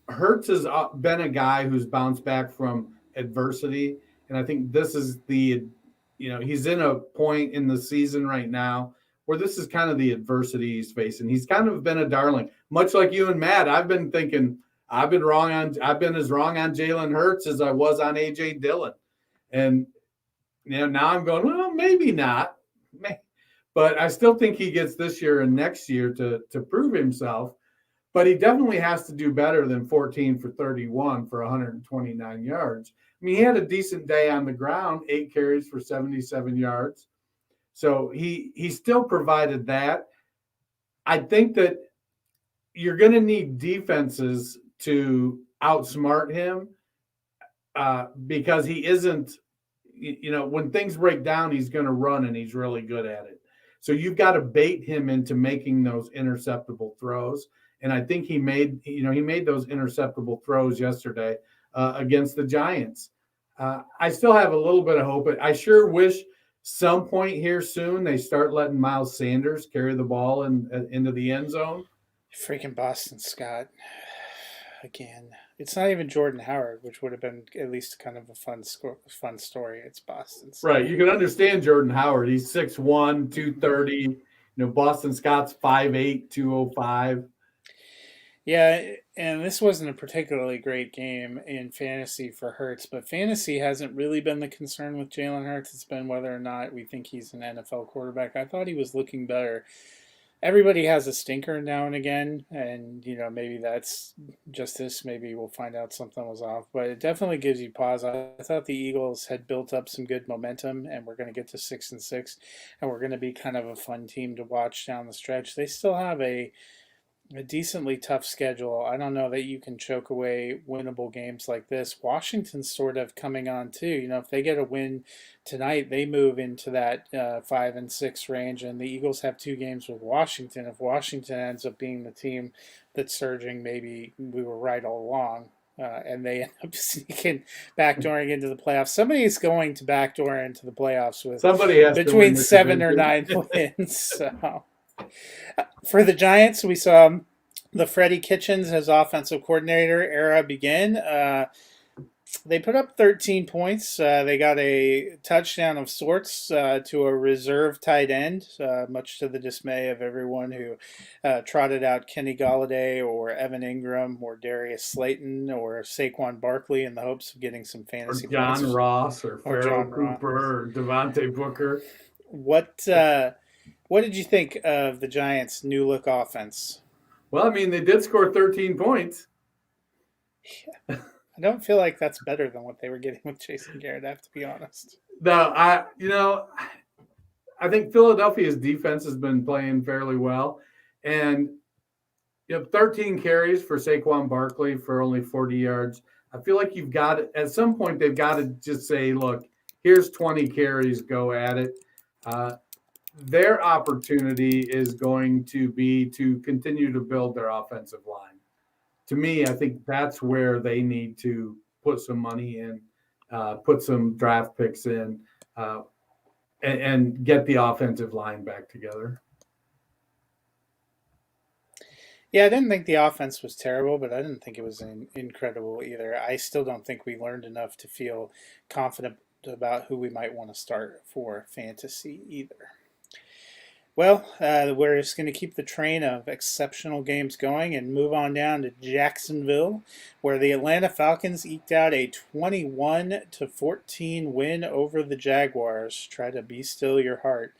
Hurts has been a guy who's bounced back from adversity, and I think this is he's in a point in the season right now where this is kind of the adversity he's facing. He's kind of been a darling, much like you and Matt. I've been thinking I've been as wrong on Jalen Hurts as I was on AJ Dillon, and now I'm going, well, maybe not. But I still think he gets this year and next year to prove himself. But he definitely has to do better than 14 for 31 for 129 yards. I mean, he had a decent day on the ground, 8 carries for 77 yards. So he still provided that. I think that you're going to need defenses to outsmart him because he isn't, when things break down, he's going to run and he's really good at it. So you've got to bait him into making those interceptable throws. And I think he made those interceptable throws yesterday against the Giants. I still have a little bit of hope. I sure wish some point here soon they start letting Miles Sanders carry the ball into the end zone. Freaking Boston Scott. Again, it's not even Jordan Howard, which would have been at least kind of a fun story. It's Boston Scott. Right. You can understand Jordan Howard. He's 6'1", 230. Boston Scott's 5'8", 205. Yeah, and this wasn't a particularly great game in fantasy for Hurts, but fantasy hasn't really been the concern with Jalen Hurts. It's been whether or not we think he's an NFL quarterback. I thought he was looking better. Everybody has a stinker now and again, and maybe that's just this. Maybe we'll find out something was off, but it definitely gives you pause. I thought the Eagles had built up some good momentum, and we're going to get to 6-6, and we're going to be kind of a fun team to watch down the stretch. They still have a decently tough schedule. I don't know that you can choke away winnable games like this. Washington's sort of coming on too. If they get a win tonight, they move into that 5-6 range, and the Eagles have 2 games with Washington. If Washington ends up being the team that's surging, maybe we were right all along. And they end up sneaking backdooring into the playoffs. Somebody's going to backdoor into the playoffs with between 7 or 9 wins. So. For the Giants, we saw the Freddie Kitchens as offensive coordinator era begin. They put up 13 points. They got a touchdown of sorts to a reserve tight end, much to the dismay of everyone who trotted out Kenny Golladay or Evan Ingram or Darius Slayton or Saquon Barkley in the hopes of getting some fantasy points. Or John Ross or Pharoh Cooper or Devontae Booker. What did you think of the Giants' new look offense? Well, I mean, they did score 13 points. Yeah. I don't feel like that's better than what they were getting with Jason Garrett, I have to be honest. No, I think Philadelphia's defense has been playing fairly well. And 13 carries for Saquon Barkley for only 40 yards. I feel like at some point they've got to just say, look, here's 20 carries, go at it. Their opportunity is going to be to continue to build their offensive line. To me, I think that's where they need to put some money in, put some draft picks in, and get the offensive line back together. Yeah, I didn't think the offense was terrible, but I didn't think it was incredible either. I still don't think we learned enough to feel confident about who we might want to start for fantasy either. Well, we're just going to keep the train of exceptional games going and move on down to Jacksonville, where the Atlanta Falcons eked out a 21-14 win over the Jaguars. Try to be still your heart.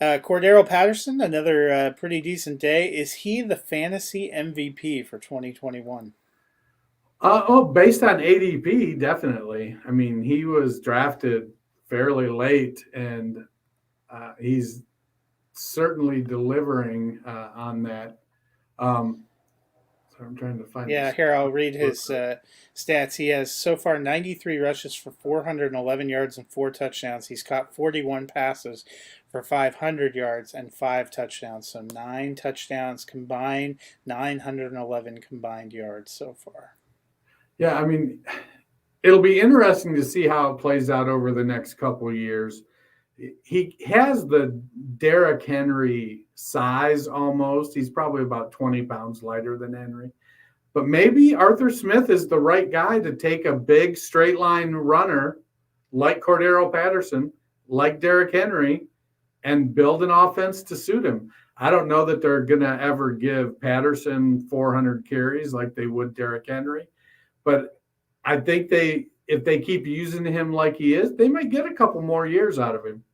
Cordaro Patterson, another pretty decent day. Is he the fantasy MVP for 2021? Based on ADP, definitely. I mean, he was drafted fairly late, and he's certainly delivering on that. So I'm trying to find. Yeah, here I'll read his stats. He has so far 93 rushes for 411 yards and 4 touchdowns. He's caught 41 passes for 500 yards and 5 touchdowns. So 9 touchdowns combined, 911 combined yards so far. Yeah, I mean, it'll be interesting to see how it plays out over the next couple of years. He has the Derrick Henry size almost. He's probably about 20 pounds lighter than Henry. But maybe Arthur Smith is the right guy to take a big straight line runner like Cordaro Patterson, like Derrick Henry, and build an offense to suit him. I don't know that they're going to ever give Patterson 400 carries like they would Derrick Henry. But I think if they keep using him like he is, they might get a couple more years out of him.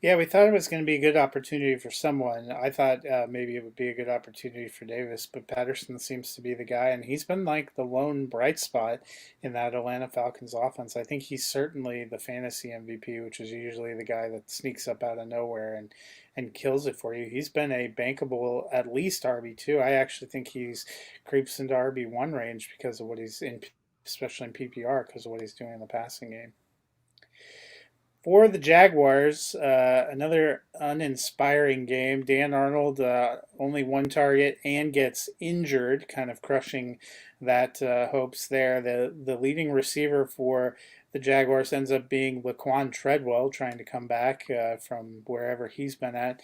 Yeah, we thought it was going to be a good opportunity for someone. I thought maybe it would be a good opportunity for Davis, but Patterson seems to be the guy, and he's been like the lone bright spot in that Atlanta Falcons offense. I think he's certainly the fantasy MVP, which is usually the guy that sneaks up out of nowhere and kills it for you. He's been a bankable at least RB2. I actually think he's creeps into RB1 range because of what he's in, especially in PPR, because of what he's doing in the passing game. For the Jaguars, another uninspiring game. Dan Arnold, only one target and gets injured, kind of crushing that hopes there. The leading receiver for the Jaguars ends up being Laquan Treadwell, trying to come back from wherever he's been at.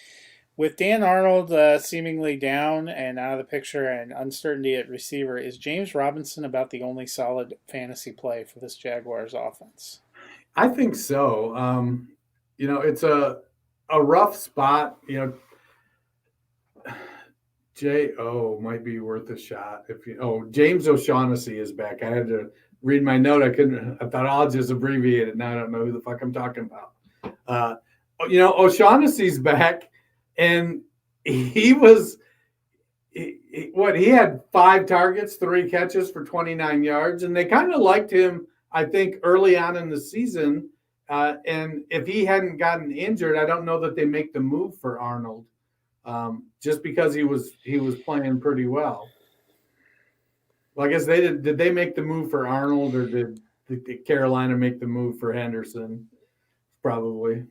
With Dan Arnold seemingly down and out of the picture and uncertainty at receiver, is James Robinson about the only solid fantasy play for this Jaguars offense? I think so. It's a rough spot. J.O. might be worth a shot. James O'Shaughnessy is back. I had to read my note. I thought I'll just abbreviate it. Now I don't know who the fuck I'm talking about. O'Shaughnessy's back, and he was he had 5 targets, 3 catches for 29 yards, and they kind of liked him, I think, early on in the season. And if he hadn't gotten injured, I don't know that they make the move for Arnold, just because he was playing pretty well. Well, I guess they did. Did they make the move for Arnold, or did Carolina make the move for Henderson? Probably.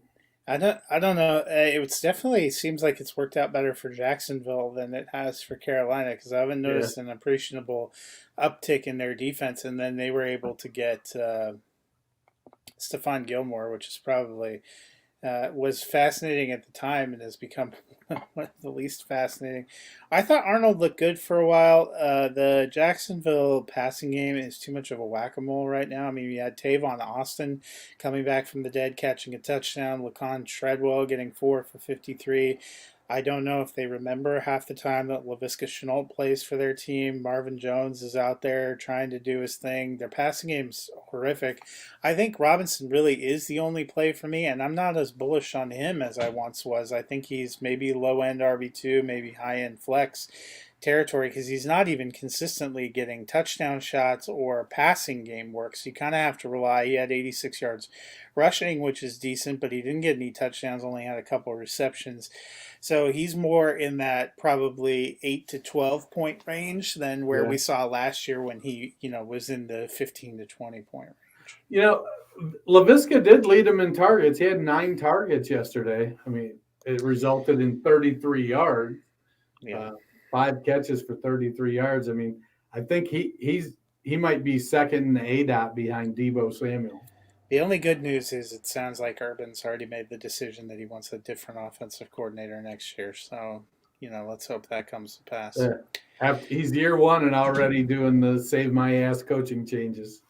I don't know. It definitely seems like it's worked out better for Jacksonville than it has for Carolina, because I haven't noticed an appreciable uptick in their defense, and then they were able to get Stephon Gilmore, which is probably was fascinating at the time and has become one of the least fascinating. I thought Arnold looked good for a while. The Jacksonville passing game is too much of a whack-a-mole right now. I mean, you had Tavon Austin coming back from the dead, catching a touchdown. Laquan Treadwell getting 4 for 53. I don't know if they remember half the time that Laviska Shenault plays for their team. Marvin Jones is out there trying to do his thing. Their passing game's horrific. I think Robinson really is the only play for me, and I'm not as bullish on him as I once was. I think he's maybe low-end RB2, maybe high-end flex territory, because he's not even consistently getting touchdown shots or passing game work. So you kind of have to rely. He had 86 yards rushing, which is decent, but he didn't get any touchdowns, only had a couple of receptions. So he's more in that probably 8 to 12 point range than where we saw last year when he, was in the 15 to 20 point range. Laviska did lead him in targets. He had 9 targets yesterday. I mean, it resulted in 33 yards. Yeah. 5 catches for 33 yards. I mean, I think he might be second in the ADOT behind Deebo Samuel. The only good news is it sounds like Urban's already made the decision that he wants a different offensive coordinator next year. So, let's hope that comes to pass. Yeah. He's year 1 and already doing the save my ass coaching changes.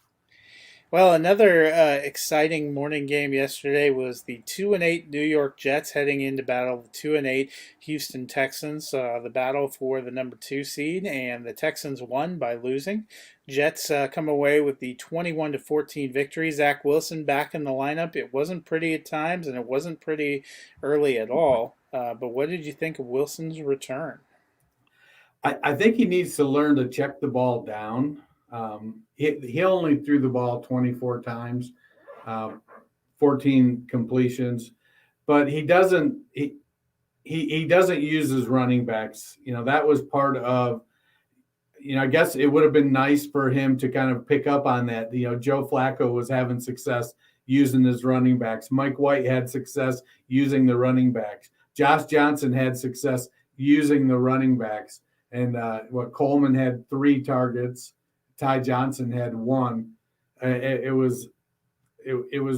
Well, another exciting morning game yesterday was the 2-8 New York Jets heading into battle of the 2-8 Houston Texans. The battle for the number 2 seed, and the Texans won by losing. Jets come away with the 21-14 victory. Zach Wilson back in the lineup. It wasn't pretty at times, and it wasn't pretty early at all. But what did you think of Wilson's return? I think he needs to learn to check the ball down. He only threw the ball 24 times, 14 completions, but he doesn't use his running backs. That was part of, I guess it would have been nice for him to kind of pick up on that. Joe Flacco was having success using his running backs. Mike White had success using the running backs. Josh Johnson had success using the running backs. And Coleman had 3 targets. Ty Johnson had 1. It was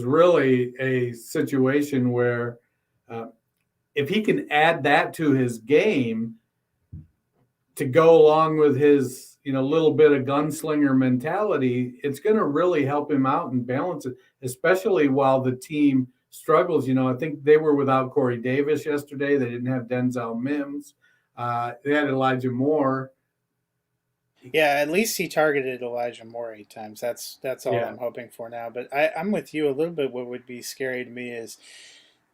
really a situation where if he can add that to his game to go along with his little bit of gunslinger mentality, it's going to really help him out and balance it, especially while the team struggles. I think they were without Corey Davis yesterday. They didn't have Denzel Mims. They had Elijah Moore. Yeah, at least he targeted Elijah Moore 8 times. That's all I'm hoping for now. But I'm with you a little bit. What would be scary to me is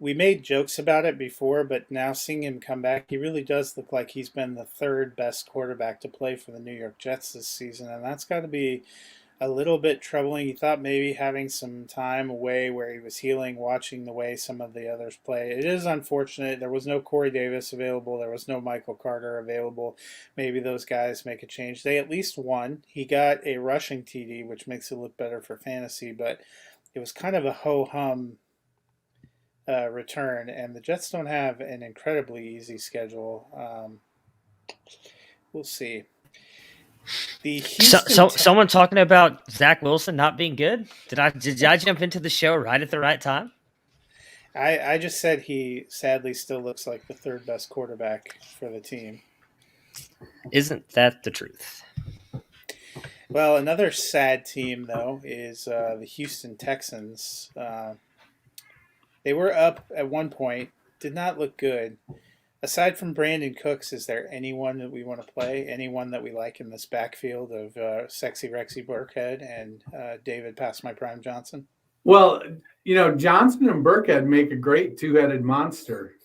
we made jokes about it before, but now seeing him come back, he really does look like he's been the third best quarterback to play for the New York Jets this season, and that's got to be a little bit troubling. You thought maybe having some time away where he was healing, watching the way some of the others play. It is unfortunate. There was no Corey Davis available. There was no Michael Carter available. Maybe those guys make a change. They at least won. He got a rushing TD, which makes it look better for fantasy, but it was kind of a ho-hum return, and the Jets don't have an incredibly easy schedule. We'll see. The someone talking about Zach Wilson not being good. Did I jump into the show right at the right time? I just said he sadly still looks like the third best quarterback for the team. Isn't that the truth? Well, another sad team though is the Houston Texans. They were up at one point, did not look good. Aside from Brandon Cooks, is there anyone that we want to play? Anyone that we like in this backfield of Sexy Rexy Burkhead and David Past My Prime Johnson? Well, Johnson and Burkhead make a great two-headed monster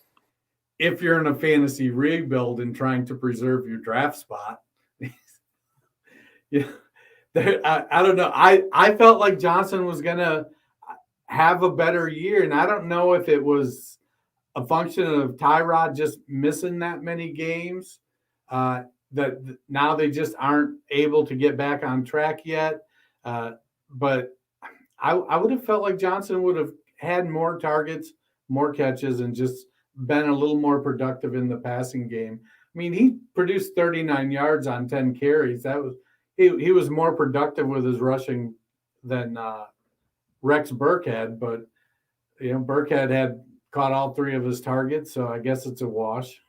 if you're in a fantasy rebuild and trying to preserve your draft spot. I don't know. I felt like Johnson was going to have a better year, and I don't know if it was a function of Tyrod just missing that many games, that now they just aren't able to get back on track yet. But I would have felt like Johnson would have had more targets, more catches, and just been a little more productive in the passing game. I mean, he produced 39 yards on 10 carries. That was he was more productive with his rushing than Rex Burkhead, but Burkhead had caught all three of his targets, so I guess it's a wash.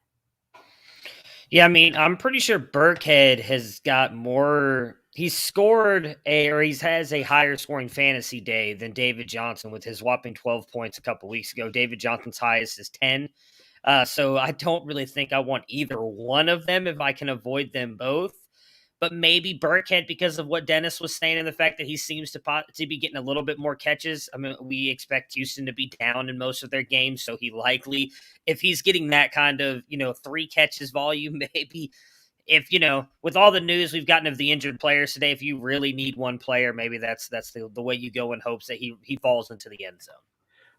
Yeah, I mean, I'm pretty sure Burkhead has got more. He's scored he has a higher scoring fantasy day than David Johnson with his whopping 12 points a couple weeks ago. David Johnson's highest is 10. So I don't really think I want either one of them if I can avoid them both. But maybe Burkhead, because of what Dennis was saying and the fact that he seems to be getting a little bit more catches. I mean, we expect Houston to be down in most of their games, so he likely, if he's getting that kind of, 3 catches volume, maybe if, with all the news we've gotten of the injured players today, if you really need one player, maybe that's the way you go in hopes that he falls into the end zone.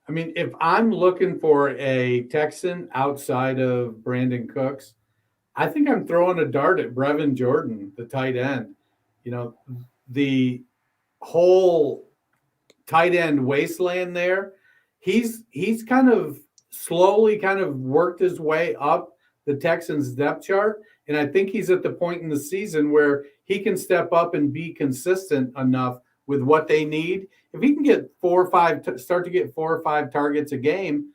I mean, if I'm looking for a Texan outside of Brandon Cooks, I think I'm throwing a dart at Brevin Jordan, the tight end. The whole tight end wasteland there, he's kind of slowly worked his way up the Texans depth chart. And I think he's at the point in the season where he can step up and be consistent enough with what they need. If he can get 4 or 5 targets a game,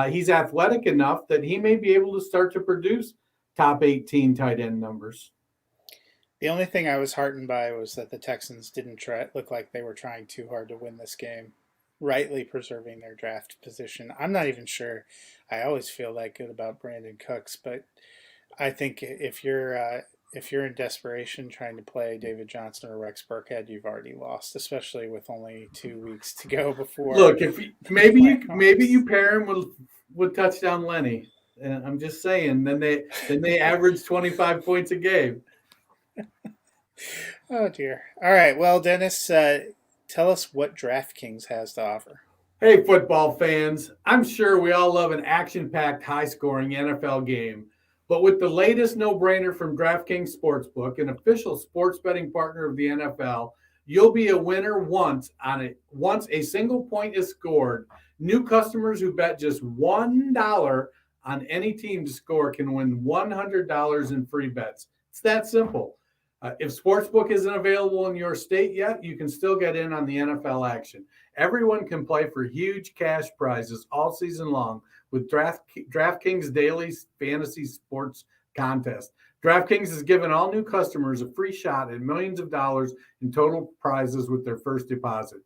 he's athletic enough that he may be able to start to produce top 18 tight end numbers. The only thing I was heartened by was that the Texans didn't look like they were trying too hard to win this game, rightly preserving their draft position. I'm not even sure. I always feel that good about Brandon Cooks, but I think if you're in desperation trying to play David Johnson or Rex Burkhead, you've already lost, especially with only 2 weeks to go before. Look, if maybe you pair him with touchdown Lenny. And I'm just saying, then they average 25 points a game. Oh dear. All right. Well, Dennis, tell us what DraftKings has to offer. Hey, football fans. I'm sure we all love an action-packed, high-scoring NFL game. But with the latest no-brainer from DraftKings Sportsbook, an official sports betting partner of the NFL, you'll be a winner once a single point is scored. New customers who bet just $1 on any team to score can win $100 in free bets. It's that simple. If Sportsbook isn't available in your state yet, you can still get in on the NFL action. Everyone can play for huge cash prizes all season long with DraftKings Daily Fantasy Sports Contest. DraftKings has given all new customers a free shot at millions of dollars in total prizes with their first deposit.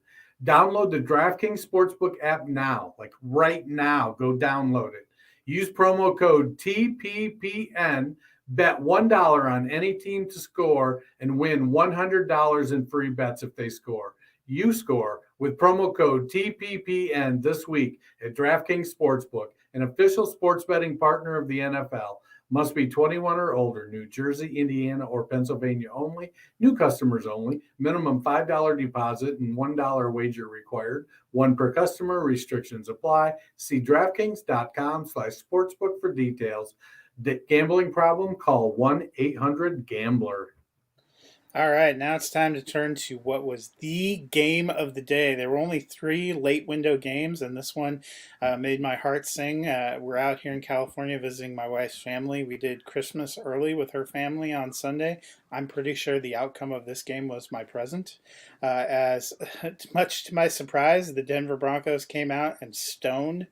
Download the DraftKings Sportsbook app now, like right now. Go download it. Use promo code TPPN, bet $1 on any team to score, and win $100 in free bets if they score. you score with promo code TPPN this week at DraftKings Sportsbook, an official sports betting partner of the NFL. Must be 21 or older, New Jersey, Indiana, or Pennsylvania only. New customers only. Minimum $5 deposit and $1 wager required. One per customer. Restrictions apply. See DraftKings.com/sportsbook for details. Gambling problem? Call 1-800-GAMBLER. All right, now it's time to turn to what was the game of the day. There were only 3 late window games, and this one made my heart sing. We're out here in California visiting my wife's family. We did Christmas early with her family on Sunday. I'm pretty sure the outcome of this game was my present. As much to my surprise, the Denver Broncos came out and stoned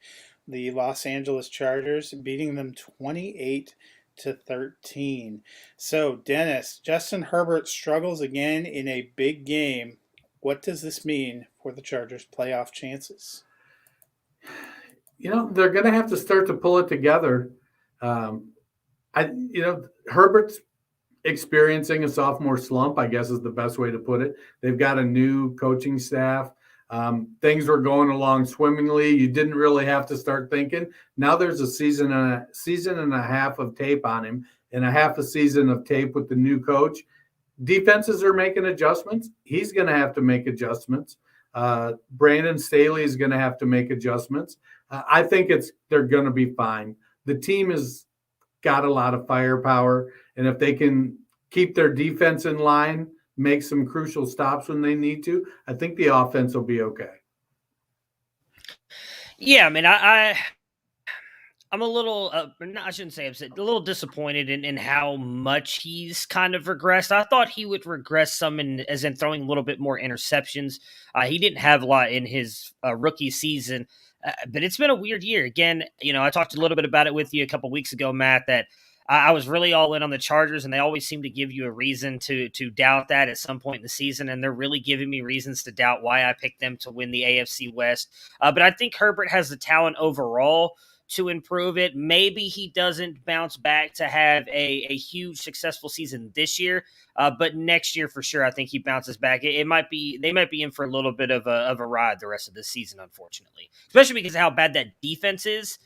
the Los Angeles Chargers, beating them 28-13. So, Dennis, Justin Herbert struggles again in a big game. What does this mean for the Chargers' playoff chances? They're going to have to start to pull it together. Herbert's experiencing a sophomore slump, I guess is the best way to put it. They've got a new coaching staff. Things were going along swimmingly. You didn't really have to start thinking. Now there's a season and a half of tape on him and a half a season of tape with the new coach. Defenses are making adjustments. He's going to have to make adjustments. Brandon Staley is going to have to make adjustments. I think they're going to be fine. The team has got a lot of firepower, and if they can keep their defense in line, make some crucial stops when they need to, I think the offense will be okay. Yeah, I mean, I'm a little, I shouldn't say upset, a little disappointed in how much he's kind of regressed. I thought he would regress some as in throwing a little bit more interceptions. He didn't have a lot in his rookie season, but it's been a weird year. Again, I talked a little bit about it with you a couple weeks ago, Matt, that I was really all in on the Chargers, and they always seem to give you a reason to doubt that at some point in the season, and they're really giving me reasons to doubt why I picked them to win the AFC West. But I think Herbert has the talent overall to improve it. Maybe he doesn't bounce back to have a huge successful season this year, but next year for sure I think he bounces back. They might be in for a little bit of a ride the rest of the season, unfortunately, especially because of how bad that defense is.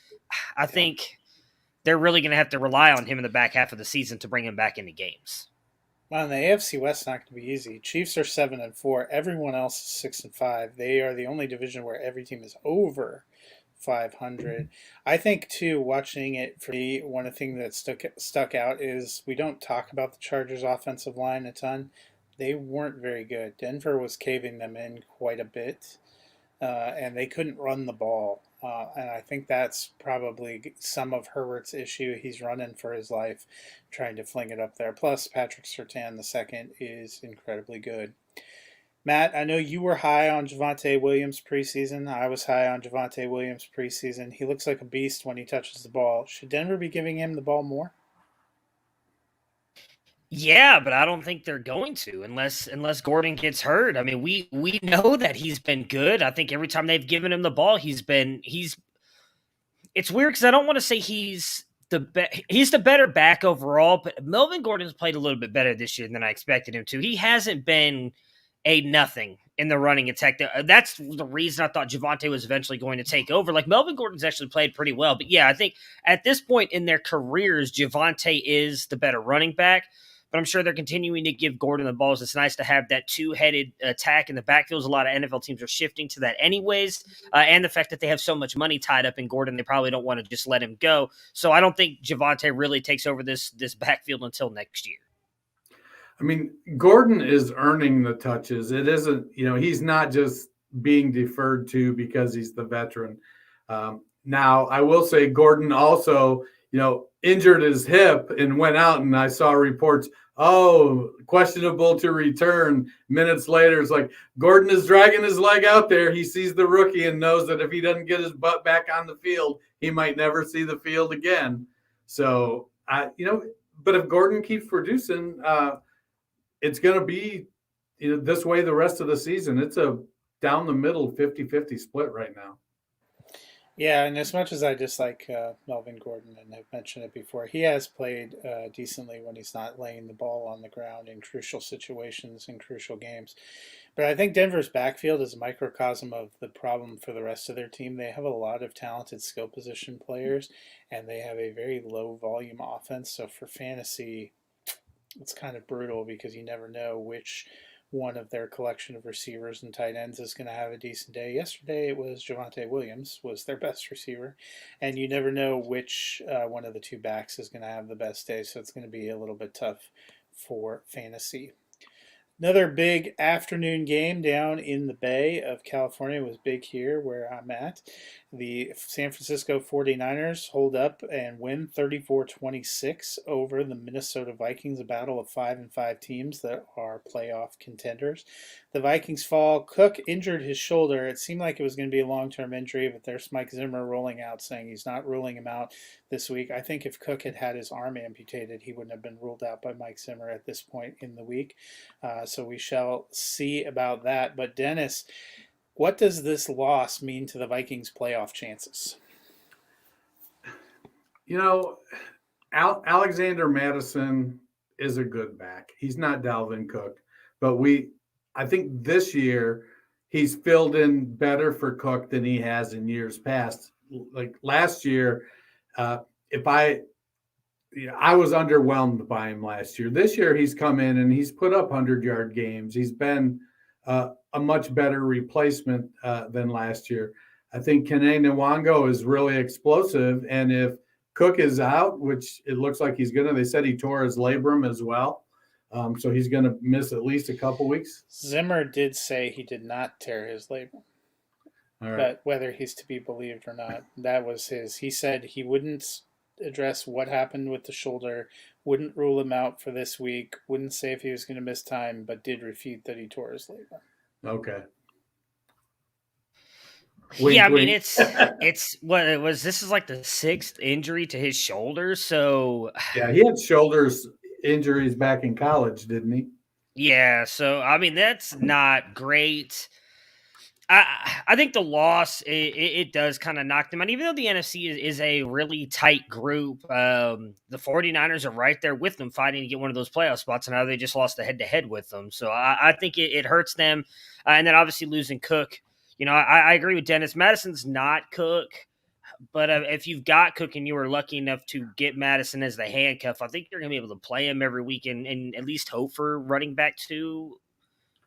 I think they're really going to have to rely on him in the back half of the season to bring him back into games. Well, the AFC West is not going to be easy. Chiefs are 7-4. Everyone else is 6-5. They are the only division where every team is over 500. I think, too, watching it for me, one thing that stuck out is we don't talk about the Chargers' offensive line a ton. They weren't very good. Denver was caving them in quite a bit, and they couldn't run the ball. And I think that's probably some of Herbert's issue. He's running for his life, trying to fling it up there. Plus, Patrick Surtain II is incredibly good. Matt, I know you were high on Javonte Williams preseason. I was high on Javonte Williams preseason. He looks like a beast when he touches the ball. Should Denver be giving him the ball more? Yeah, but I don't think they're going to unless Gordon gets hurt. I mean, we know that he's been good. I think every time they've given him the ball, he's it's weird because I don't want to say he's the better back overall, but Melvin Gordon's played a little bit better this year than I expected him to. He hasn't been a nothing in the running attack. That's the reason I thought Javonte was eventually going to take over. Like, Melvin Gordon's actually played pretty well. But yeah, I think at this point in their careers, Javonte is the better running back. But I'm sure they're continuing to give Gordon the balls. It's nice to have that two-headed attack in the backfield. A lot of NFL teams are shifting to that anyways. And the fact that they have so much money tied up in Gordon, they probably don't want to just let him go. So I don't think Javonte really takes over this backfield until next year. I mean, Gordon is earning the touches. It isn't, he's not just being deferred to because he's the veteran. Now, I will say Gordon also, injured his hip and went out, and I saw reports, questionable to return. Minutes later, it's like Gordon is dragging his leg out there. He sees the rookie and knows that if he doesn't get his butt back on the field, he might never see the field again. So, but if Gordon keeps producing, it's going to be this way the rest of the season. It's a down the middle 50-50 split right now. Yeah, and as much as I dislike Melvin Gordon and have mentioned it before, he has played decently when he's not laying the ball on the ground in crucial situations in crucial games. But I think Denver's backfield is a microcosm of the problem for the rest of their team. They have a lot of talented skill position players, and they have a very low volume offense. So for fantasy, it's kind of brutal because you never know which one of their collection of receivers and tight ends is going to have a decent day. Yesterday it was Javonte Williams was their best receiver, and you never know which one of the two backs is going to have the best day. So it's going to be a little bit tough for fantasy. Another big afternoon game down in the Bay of California was big here where I'm at. The San Francisco 49ers hold up and win 34-26 over the Minnesota Vikings, a battle of 5-5 teams that are playoff contenders. The Vikings fall. Cook injured his shoulder. It seemed like it was going to be a long-term injury, but there's Mike Zimmer rolling out saying he's not ruling him out this week. I think if Cook had had his arm amputated, he wouldn't have been ruled out by Mike Zimmer at this point in the week. So we shall see about that. But Dennis, what does this loss mean to the Vikings' playoff chances? You know, Alexander Madison is a good back. He's not Dalvin Cook, but I think this year he's filled in better for Cook than he has in years past. Like last year, I was underwhelmed by him last year. This year, he's come in and he's put up 100-yard games. He's been a much better replacement than last year. I think Kene Nwango is really explosive, and if Cook is out, which it looks like he's going to, they said he tore his labrum as well, so he's going to miss at least a couple weeks. Zimmer did say he did not tear his labrum. All right. But whether he's to be believed or not, that was his. He said he wouldn't address what happened with the shoulder, wouldn't rule him out for this week, wouldn't say if he was going to miss time, but did refute that he tore his labrum. Okay. Wink, I mean, it's what it was. This is like the sixth injury to his shoulder. So yeah, he had shoulders injuries back in college, didn't he? Yeah. So I mean, that's not great. I think the loss it does kind of knock them out. Even though the NFC is a really tight group, the 49ers are right there with them fighting to get one of those playoff spots, and now they just lost the head-to-head with them. So I think it hurts them. And then obviously losing Cook. You know, I agree with Dennis. Madison's not Cook, but if you've got Cook and you were lucky enough to get Madison as the handcuff, I think you're going to be able to play him every week and at least hope for running back two.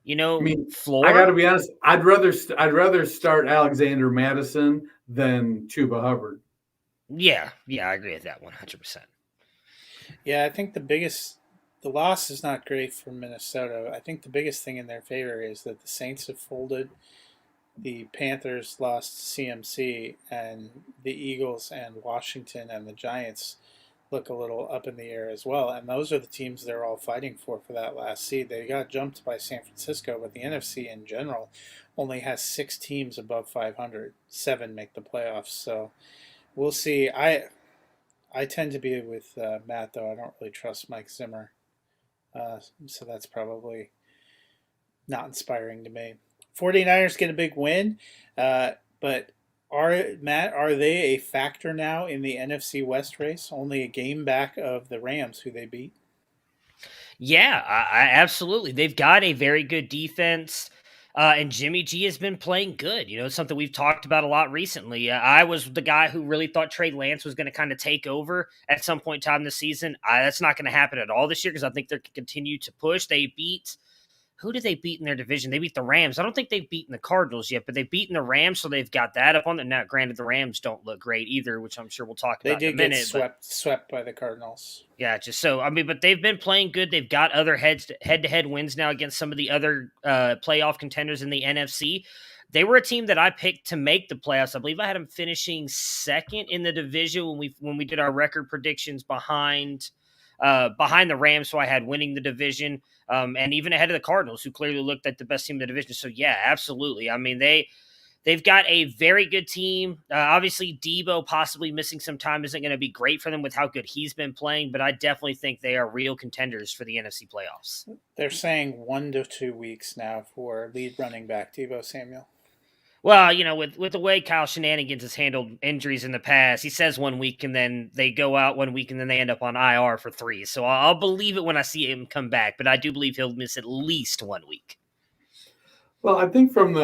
You know, floor. I got to be honest. I'd rather start Alexander Madison than Chuba Hubbard. Yeah, I agree with that 100%. Yeah, I think the loss is not great for Minnesota. I think the biggest thing in their favor is that the Saints have folded, the Panthers lost CMC, and the Eagles and Washington and the Giants look a little up in the air as well. And those are the teams they're all fighting for that last seed. They got jumped by San Francisco, but the NFC in general only has 6 teams above 500. 7 make the playoffs. So we'll see. I tend to be with Matt, though. I don't really trust Mike Zimmer. So that's probably not inspiring to me. 49ers get a big win, but are they a factor now in the NFC West race? Only a game back of the Rams, who they beat. Yeah, I absolutely. They've got a very good defense, and Jimmy G has been playing good. You know, it's something we've talked about a lot recently. I was the guy who really thought Trey Lance was going to kind of take over at some point in time this season. That's not going to happen at all this year because I think they're going to continue to push. They beat... Who did they beat in their division? They beat the Rams. I don't think they've beaten the Cardinals yet, but they've beaten the Rams, so they've got that up on them. Now, granted, the Rams don't look great either, which I'm sure we'll talk about in a minute. They did get swept by the Cardinals. Yeah, but they've been playing good. They've got other head-to-head wins now against some of the other playoff contenders in the NFC. They were a team that I picked to make the playoffs. I believe I had them finishing second in the division when we did our record predictions behind the Rams, so I had winning the division, and even ahead of the Cardinals, who clearly looked like the best team in the division. So, yeah, absolutely. I mean, they've got a very good team. Obviously, Debo possibly missing some time isn't going to be great for them with how good he's been playing, but I definitely think they are real contenders for the NFC playoffs. They're saying 1 to 2 weeks now for lead running back Debo Samuel. Well, with the way Kyle Shenanigans has handled injuries in the past, he says 1 week and then they go out 1 week and then they end up on IR for 3. So I'll believe it when I see him come back, but I do believe he'll miss at least 1 week. Well, I think from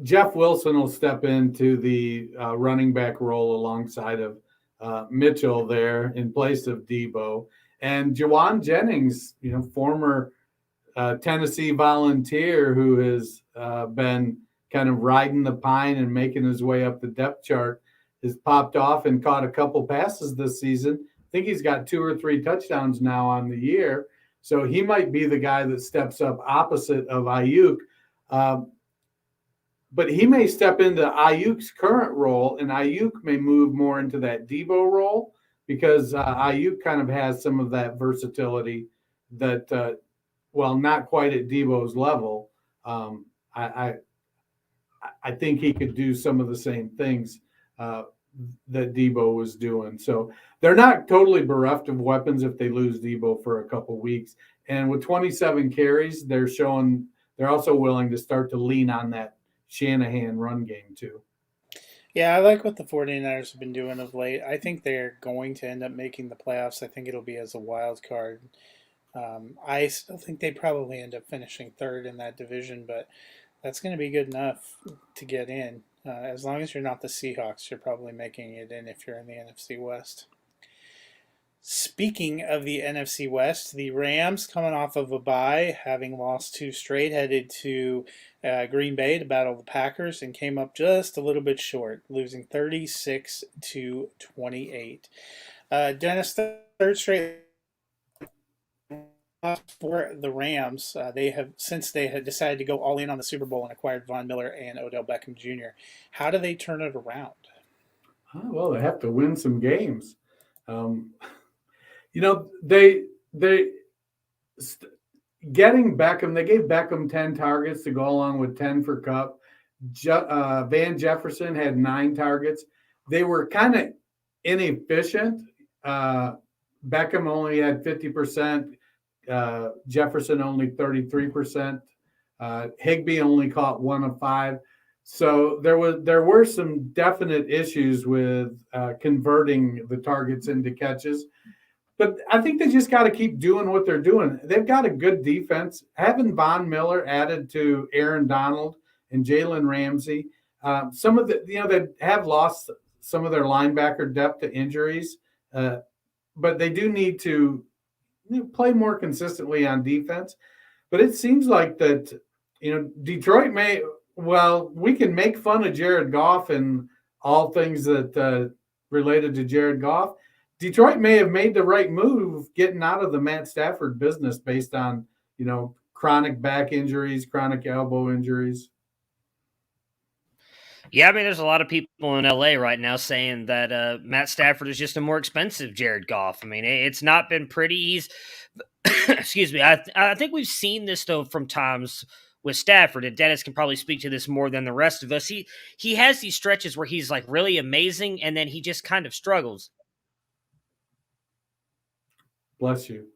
Jeff Wilson will step into the running back role alongside of Mitchell there in place of Debo. And Jawan Jennings, former Tennessee Volunteer who has been kind of riding the pine and making his way up the depth chart, has popped off and caught a couple passes this season. I think he's got 2 or 3 touchdowns now on the year. So he might be the guy that steps up opposite of Ayuk. But he may step into Ayuk's current role, and Ayuk may move more into that Debo role because Ayuk kind of has some of that versatility that, while not quite at Debo's level, I think he could do some of the same things that Debo was doing. So they're not totally bereft of weapons if they lose Debo for a couple weeks. And with 27 carries, they're also willing to start to lean on that Shanahan run game too. Yeah, I like what the 49ers have been doing of late. I think they're going to end up making the playoffs. I think it'll be as a wild card. I still think they probably end up finishing third in that division, but that's going to be good enough to get in. As long as you're not the Seahawks, you're probably making it in if you're in the NFC West. Speaking of the NFC West, the Rams, coming off of a bye, having lost 2 straight, headed to Green Bay to battle the Packers and came up just a little bit short, losing 36-28. Dennis, third straight for the Rams. They had decided to go all in on the Super Bowl and acquired Von Miller and Odell Beckham Jr. How do they turn it around? Well, they have to win some games. They getting Beckham, they gave Beckham 10 targets to go along with 10 for Kupp. Van Jefferson had 9 targets. They were kind of inefficient. Beckham only had 50%. Jefferson only 33%. Higbee only caught 1 of 5. So there were some definite issues with converting the targets into catches. But I think they just got to keep doing what they're doing. They've got a good defense. Having Von Miller added to Aaron Donald and Jalen Ramsey, some of they have lost some of their linebacker depth to injuries, but they do need to play more consistently on defense. But it seems like that Detroit we can make fun of Jared Goff and all things that related to Jared Goff. Detroit may have made the right move getting out of the Matt Stafford business based on, chronic back injuries, chronic elbow injuries. Yeah, I mean, there's a lot of people in LA right now saying that Matt Stafford is just a more expensive Jared Goff. I mean, it's not been pretty. He's, excuse me, I think we've seen this, though, from times with Stafford, and Dennis can probably speak to this more than the rest of us. He has these stretches where he's like really amazing, and then he just kind of struggles. Bless you.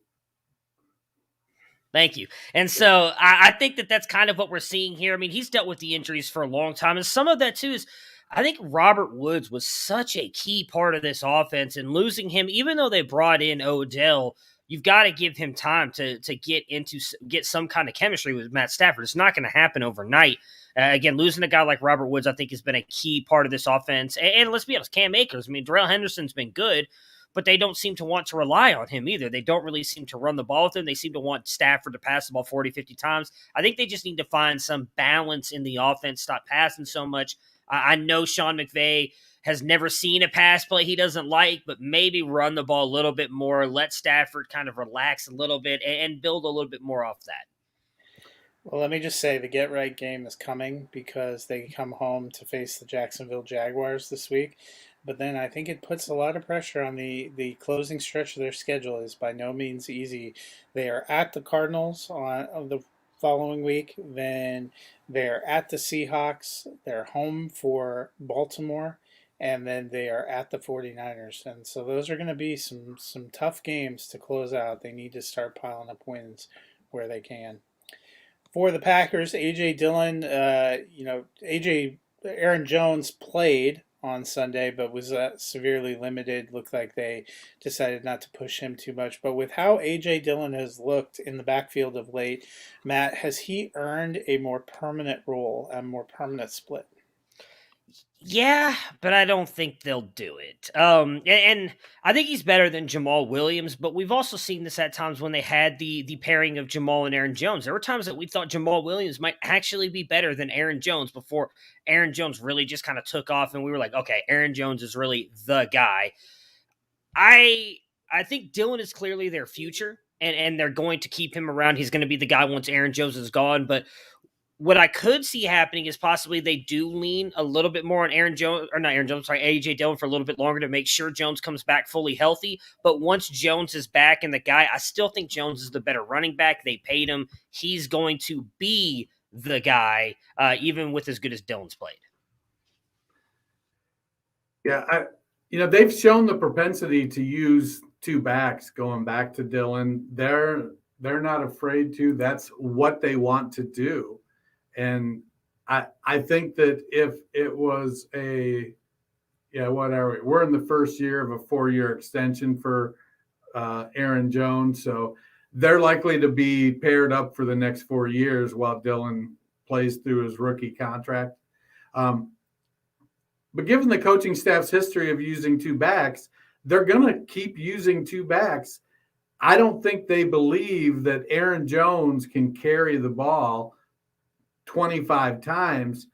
Thank you. And so I think that's kind of what we're seeing here. I mean, he's dealt with the injuries for a long time. And some of that, too, is I think Robert Woods was such a key part of this offense. And losing him, even though they brought in Odell, you've got to give him time to get some kind of chemistry with Matt Stafford. It's not going to happen overnight. Again, losing a guy like Robert Woods, I think, has been a key part of this offense. And let's be honest, Cam Akers, I mean, Darrell Henderson's been good, but they don't seem to want to rely on him either. They don't really seem to run the ball with him. They seem to want Stafford to pass the ball 40, 50 times. I think they just need to find some balance in the offense, stop passing so much. I know Sean McVay has never seen a pass play he doesn't like, but maybe run the ball a little bit more, let Stafford kind of relax a little bit and build a little bit more off that. Well, let me just say the get-right game is coming because they come home to face the Jacksonville Jaguars this week. But then I think it puts a lot of pressure on the closing stretch of their schedule. Is by no means easy. They are at the Cardinals on the following week. Then they're at the Seahawks. They're home for Baltimore. And then they are at the 49ers. And so those are going to be some tough games to close out. They need to start piling up wins where they can. For the Packers, Dillon, Aaron Jones played on Sunday, but was severely limited. Looked like they decided not to push him too much. But with how A.J. Dillon has looked in the backfield of late, Matt, has he earned a more permanent role, a more permanent split? Yeah, but I don't think they'll do it. And I think he's better than Jamal Williams, but we've also seen this at times when they had the pairing of Jamal and Aaron Jones. There were times that we thought Jamal Williams might actually be better than Aaron Jones before Aaron Jones really just kind of took off, and we were like, okay, Aaron Jones is really the guy. I think Dillon is clearly their future, and they're going to keep him around. He's going to be the guy once Aaron Jones is gone, but what I could see happening is possibly they do lean a little bit more on AJ Dillon for a little bit longer to make sure Jones comes back fully healthy. But once Jones is back and the guy, I still think Jones is the better running back. They paid him. He's going to be the guy, even with as good as Dillon's played. Yeah, they've shown the propensity to use two backs going back to Dillon. They're not afraid to. That's what they want to do. And I think that if it was we're in the first year of a 4-year extension for Aaron Jones. So they're likely to be paired up for the next 4 years while Dillon plays through his rookie contract. But given the coaching staff's history of using two backs, they're going to keep using two backs. I don't think they believe that Aaron Jones can carry the ball 25 times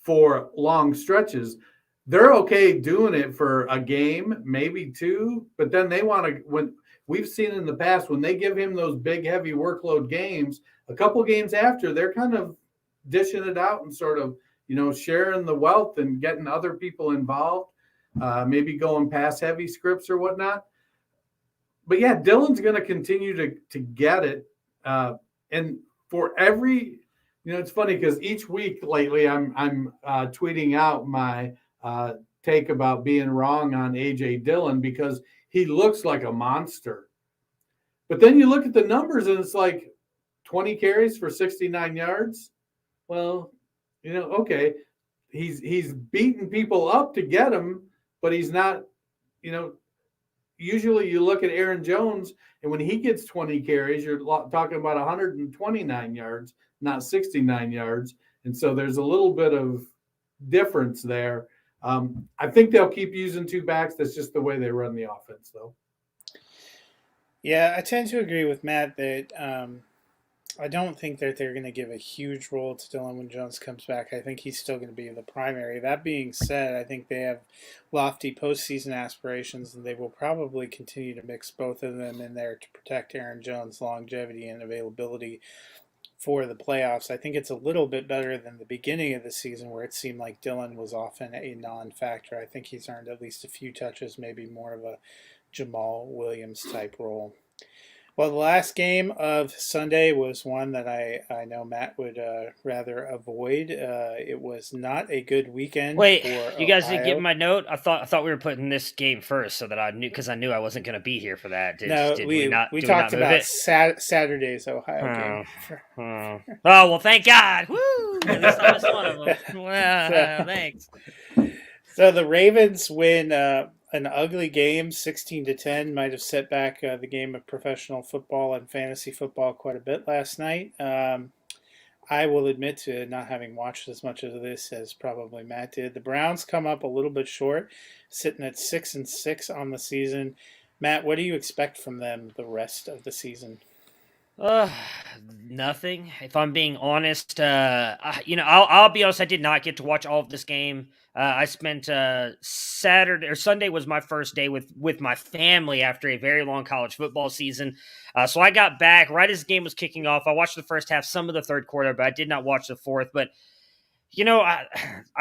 for long stretches. They're okay doing it for a game, maybe two, but then they want to, when we've seen in the past, when they give him those big, heavy workload games, a couple games after, they're kind of dishing it out and sort of, sharing the wealth and getting other people involved, maybe going pass heavy scripts or whatnot. But yeah, Dillon's going to continue to get it. And for every, it's funny because each week lately I'm tweeting out my take about being wrong on A.J. Dillon because he looks like a monster. But then you look at the numbers and it's like 20 carries for 69 yards. Well, okay, he's beating people up to get him, but he's not, usually you look at Aaron Jones and when he gets 20 carries, you're talking about 129 yards. Not 69 yards. And so there's a little bit of difference there. I think they'll keep using two backs. That's just the way they run the offense, though. Yeah, I tend to agree with Matt that I don't think that they're going to give a huge role to Dillon when Jones comes back. I think he's still going to be the primary. That being said, I think they have lofty postseason aspirations, and they will probably continue to mix both of them in there to protect Aaron Jones' longevity and availability for the playoffs. I think it's a little bit better than the beginning of the season where it seemed like Dillon was often a non-factor. I think he's earned at least a few touches, maybe more of a Jamal Williams type role. Well, the last game of Sunday was one that I know Matt would rather avoid. It was not a good weekend. Wait, for you guys Ohio. didn't get my note? I thought we were putting this game first so that I knew, because I knew I wasn't going to be here for that. We talked about Saturday's Ohio game. Oh, well, thank God. Woo! At least I missed one of them. Well, thanks. So the Ravens win an ugly game, 16-10. Might have set back the game of professional football and fantasy football quite a bit last night. I will admit to not having watched as much of this as probably Matt did. The Browns come up a little bit short, sitting at 6-6 on the season. Matt, what do you expect from them the rest of the season? Nothing. If I'm being honest, I'll be honest. I did not get to watch all of this game. I spent Sunday was my first day with my family after a very long college football season. So I got back right as the game was kicking off. I watched the first half, some of the third quarter, but I did not watch the fourth. But I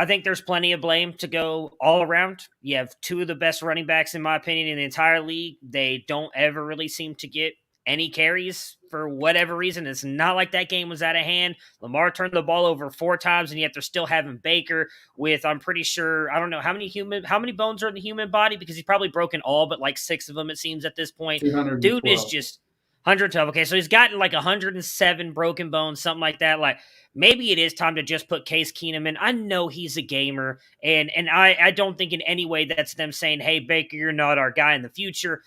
think there's plenty of blame to go all around. You have two of the best running backs, in my opinion, in the entire league. They don't ever really seem to get any carries for whatever reason. It's not like that game was out of hand. Lamar turned the ball over 4 times, and yet they're still having Baker with, I'm pretty sure, I don't know how many bones are in the human body, because he's probably broken all but like 6 of them, it seems, at this point. Dude is just 112. Okay, so he's gotten like 107 broken bones, something like that. Like maybe it is time to just put Case Keenum in. I know he's a gamer, and I don't think in any way that's them saying, "Hey Baker, you're not our guy in the future."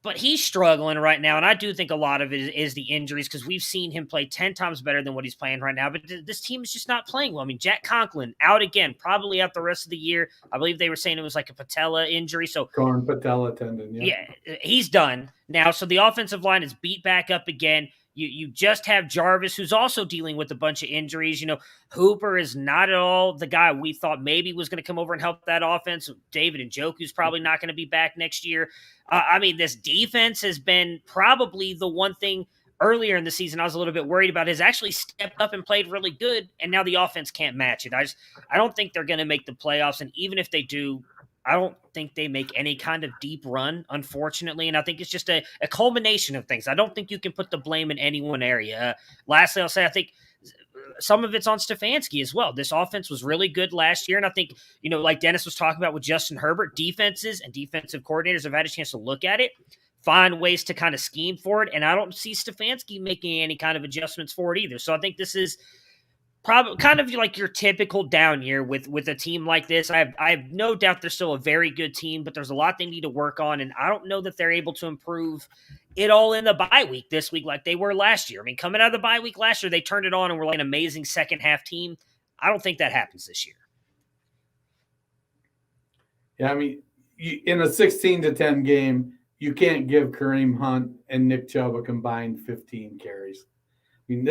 But he's struggling right now, and I do think a lot of it is the injuries because we've seen him play 10 times better than what he's playing right now. But this team is just not playing well. I mean, Jack Conklin out again, probably out the rest of the year. I believe they were saying it was like a patella injury. So Torn patella tendon. yeah, he's done now. So the offensive line is beat back up again. You just have Jarvis, who's also dealing with a bunch of injuries. You know, Hooper is not at all the guy we thought maybe was going to come over and help that offense. David Njoku's probably not going to be back next year. I mean, this defense has been probably the one thing earlier in the season I was a little bit worried about, has actually stepped up and played really good, and now the offense can't match it. I don't think they're going to make the playoffs, and even if they do, I don't think they make any kind of deep run, unfortunately, and I think it's just a culmination of things. I don't think you can put the blame in any one area. Lastly, I'll say I think some of it's on Stefanski as well. This offense was really good last year, and I think, you know, like Dennis was talking about with Justin Herbert, defenses and defensive coordinators have had a chance to look at it, find ways to kind of scheme for it, and I don't see Stefanski making any kind of adjustments for it either. So I think this is probably kind of like your typical down year with a team like this. I have no doubt they're still a very good team, but there's a lot they need to work on, and I don't know that they're able to improve it all in the bye week this week like they were last year. I mean, coming out of the bye week last year, they turned it on and were like an amazing second half team. I don't think that happens this year. Yeah, I mean, in a 16-10 game, you can't give Kareem Hunt and Nick Chubb a combined 15 carries. I mean,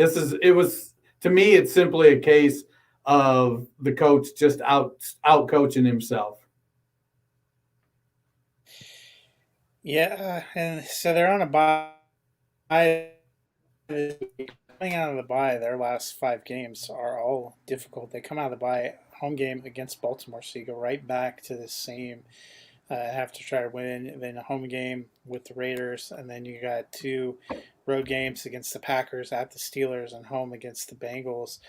to me, it's simply a case of the coach just out coaching himself. Yeah, and so they're on a bye. Coming out of the bye, their last 5 games are all difficult. They come out of the bye, home game against Baltimore, so you go right back to the same. Have to try to win, then a home game with the Raiders, and then you got 2 road games against the Packers, at the Steelers, and home against the Bengals.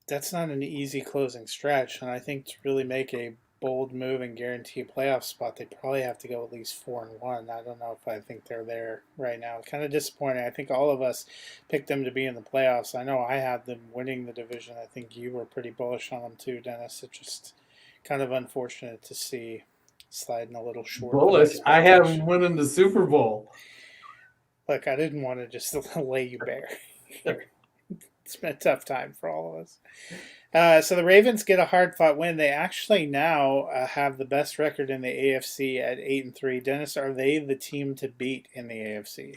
That's not an easy closing stretch, and I think to really make a bold move and guarantee a playoff spot, they probably have to go at least 4-1. I don't know if I think they're there right now. Kind of disappointing. I think all of us picked them to be in the playoffs. I know I had them winning the division. I think you were pretty bullish on them too, Dennis. It's just kind of unfortunate to see sliding a little short. Bullish. I have them winning the Super Bowl. Look, I didn't want to just lay you bare. It's been a tough time for all of us. So the Ravens get a hard-fought win. They actually now have the best record in the AFC at 8-3. Dennis, are they the team to beat in the AFC?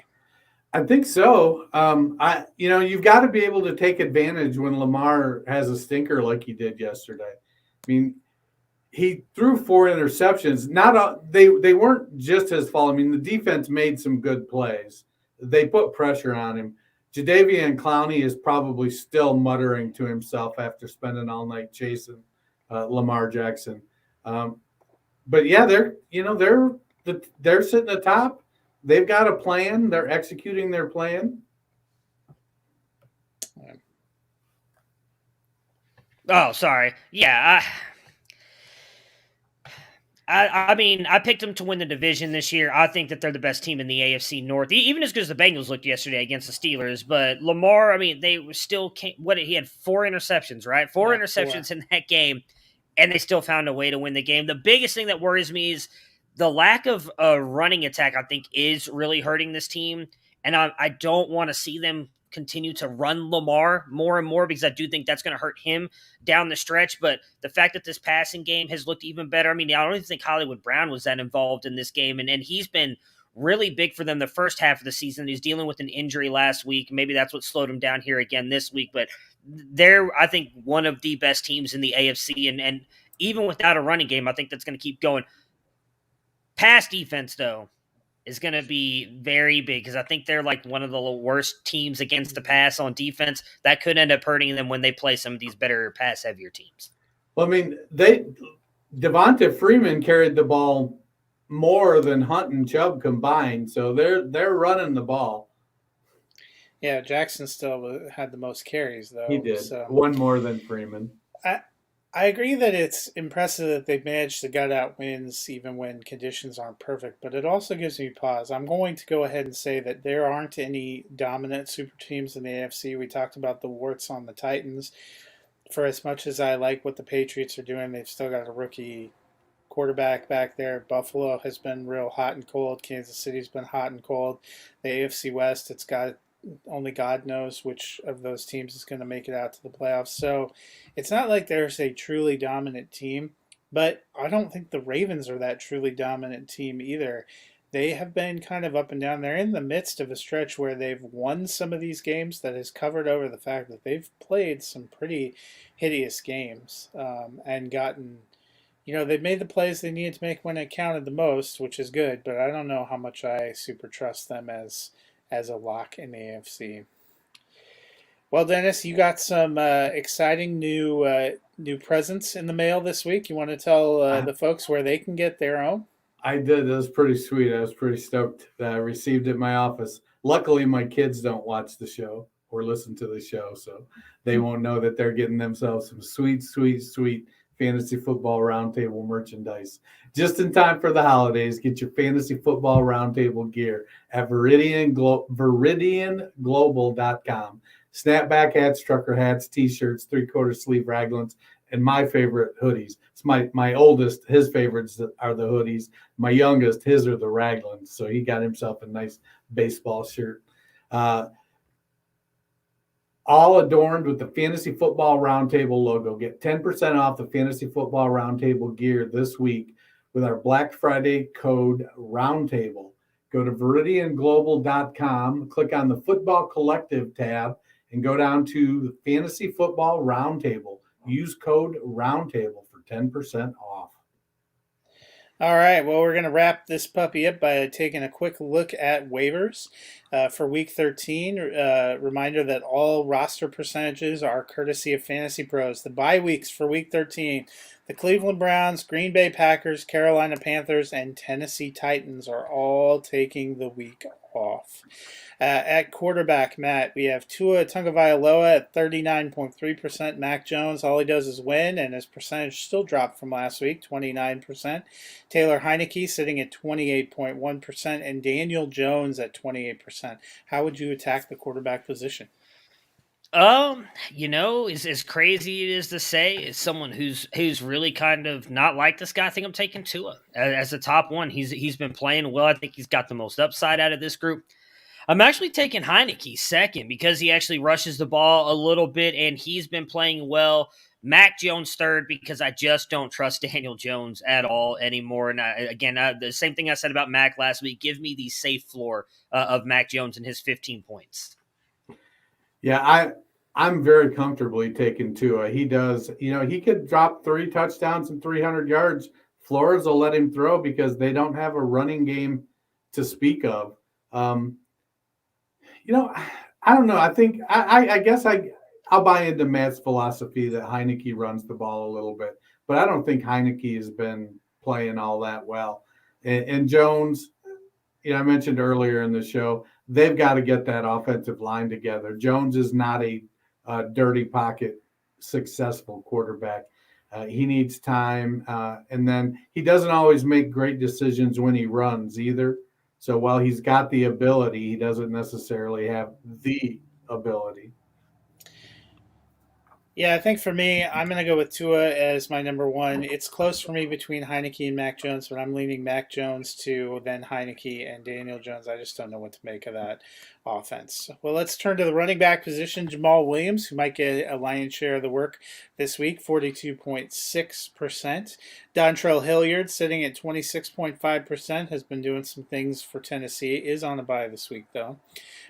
I think so. You've got to be able to take advantage when Lamar has a stinker like he did yesterday. I mean, he threw 4 interceptions. They weren't just his fault. I mean, the defense made some good plays. They put pressure on him. Jadeveon Clowney is probably still muttering to himself after spending all night chasing Lamar Jackson. But yeah, they're sitting atop. They've got a plan. They're executing their plan. Oh, sorry. Yeah, I mean, I picked them to win the division this year. I think that they're the best team in the AFC North, even as good as the Bengals looked yesterday against the Steelers. But Lamar, I mean, they were still he had 4 interceptions, right? 4 interceptions in that game, and they still found a way to win the game. The biggest thing that worries me is the lack of a running attack, I think, is really hurting this team. And I don't want to see them continue to run Lamar more and more because I do think that's going to hurt him down the stretch. But the fact that this passing game has looked even better, I mean, I don't even think Hollywood Brown was that involved in this game. And he's been really big for them the first half of the season. He's dealing with an injury last week. Maybe that's what slowed him down here again this week. But they're, I think, one of the best teams in the AFC. And even without a running game, I think that's going to keep going. Pass defense, though, is going to be very big because I think they're like one of the worst teams against the pass on defense. That could end up hurting them when they play some of these better pass-heavier teams. Well, I mean, Devonta Freeman carried the ball more than Hunt and Chubb combined, so they're running the ball. Yeah, Jackson still had the most carries, though. He did. So. One more than Freeman. I agree that it's impressive that they've managed to gut out wins even when conditions aren't perfect, but it also gives me pause. I'm going to go ahead and say that there aren't any dominant super teams in the AFC. We talked about the warts on the Titans. For as much as I like what the Patriots are doing, they've still got a rookie quarterback back there. Buffalo has been real hot and cold. Kansas City's been hot and cold. The AFC West, it's got only God knows which of those teams is going to make it out to the playoffs. So it's not like there's a truly dominant team, but I don't think the Ravens are that truly dominant team either. They have been kind of up and down. They're in the midst of a stretch where they've won some of these games that has covered over the fact that they've played some pretty hideous games and gotten, they've made the plays they needed to make when it counted the most, which is good, but I don't know how much I super trust them as a lock in the AFC. Well, Dennis, you got some exciting new presents in the mail this week. You want to tell the folks where they can get their own? I did. That was pretty sweet. I was pretty stoked that I received it in my office. Luckily, my kids don't watch the show or listen to the show, so they won't know that they're getting themselves some sweet, sweet, sweet Fantasy Football Roundtable merchandise. Just in time for the holidays, get your Fantasy Football Roundtable gear at ViridianGlobal.com. Snapback hats, trucker hats, T-shirts, three-quarter sleeve raglans, and my favorite hoodies. It's my oldest, his favorites are the hoodies. My youngest, his are the raglans. So he got himself a nice baseball shirt. All adorned with the Fantasy Football Roundtable logo. Get 10% off the Fantasy Football Roundtable gear this week with our Black Friday code Roundtable. Go to ViridianGlobal.com, click on the Football Collective tab, and go down to the Fantasy Football Roundtable. Use code Roundtable for 10% off. All right, well, we're going to wrap this puppy up by taking a quick look at waivers for Week 13. Reminder that all roster percentages are courtesy of Fantasy Pros. The bye weeks for Week 13, the Cleveland Browns, Green Bay Packers, Carolina Panthers, and Tennessee Titans are all taking the week off. At quarterback, Matt, we have Tua Tagovailoa at 39.3%. Mac Jones, all he does is win, and his percentage still dropped from last week, 29%. Taylor Heineke sitting at 28.1%, and Daniel Jones at 28%. How would you attack the quarterback position? As crazy it is to say, as someone who's really kind of not like this guy, I think I'm taking Tua as the top one. He's been playing well. I think he's got the most upside out of this group. I'm actually taking Heineke second because he actually rushes the ball a little bit and he's been playing well. Mac Jones third because I just don't trust Daniel Jones at all anymore. And the same thing I said about Mac last week. Give me the safe floor of Mac Jones and his 15 points. Yeah, I'm very comfortably taking Tua. He does, he could drop 3 touchdowns and 300 yards. Flores will let him throw because they don't have a running game to speak of. I don't know. I think I guess I'll buy into Matt's philosophy that Heineke runs the ball a little bit, but I don't think Heineke has been playing all that well. And Jones, I mentioned earlier in the show, they've got to get that offensive line together. Jones is not a dirty pocket successful quarterback. He needs time, and then he doesn't always make great decisions when he runs either. So while he's got the ability, he doesn't necessarily have the ability. Yeah, I think for me, I'm going to go with Tua as my number one. It's close for me between Heineke and Mac Jones, but I'm leaning Mac Jones to then Heineke and Daniel Jones. I just don't know what to make of that offense. Well, let's turn to the running back position. Jamal Williams, who might get a lion's share of the work this week, 42.6%. Dontrell Hilliard, sitting at 26.5%, has been doing some things for Tennessee. Is on a bye this week, though.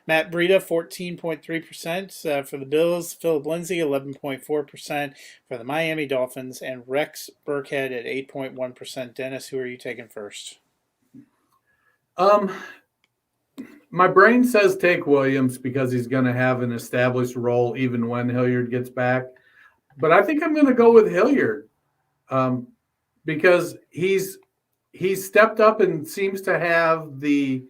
Matt Breida, 14.3% for the Bills. Philip Lindsay, 11.4% for the Miami Dolphins. And Rex Burkhead at 8.1%. Dennis, who are you taking first? My brain says take Williams because he's going to have an established role even when Hilliard gets back. But I think I'm going to go with Hilliard because he's stepped up and seems to have the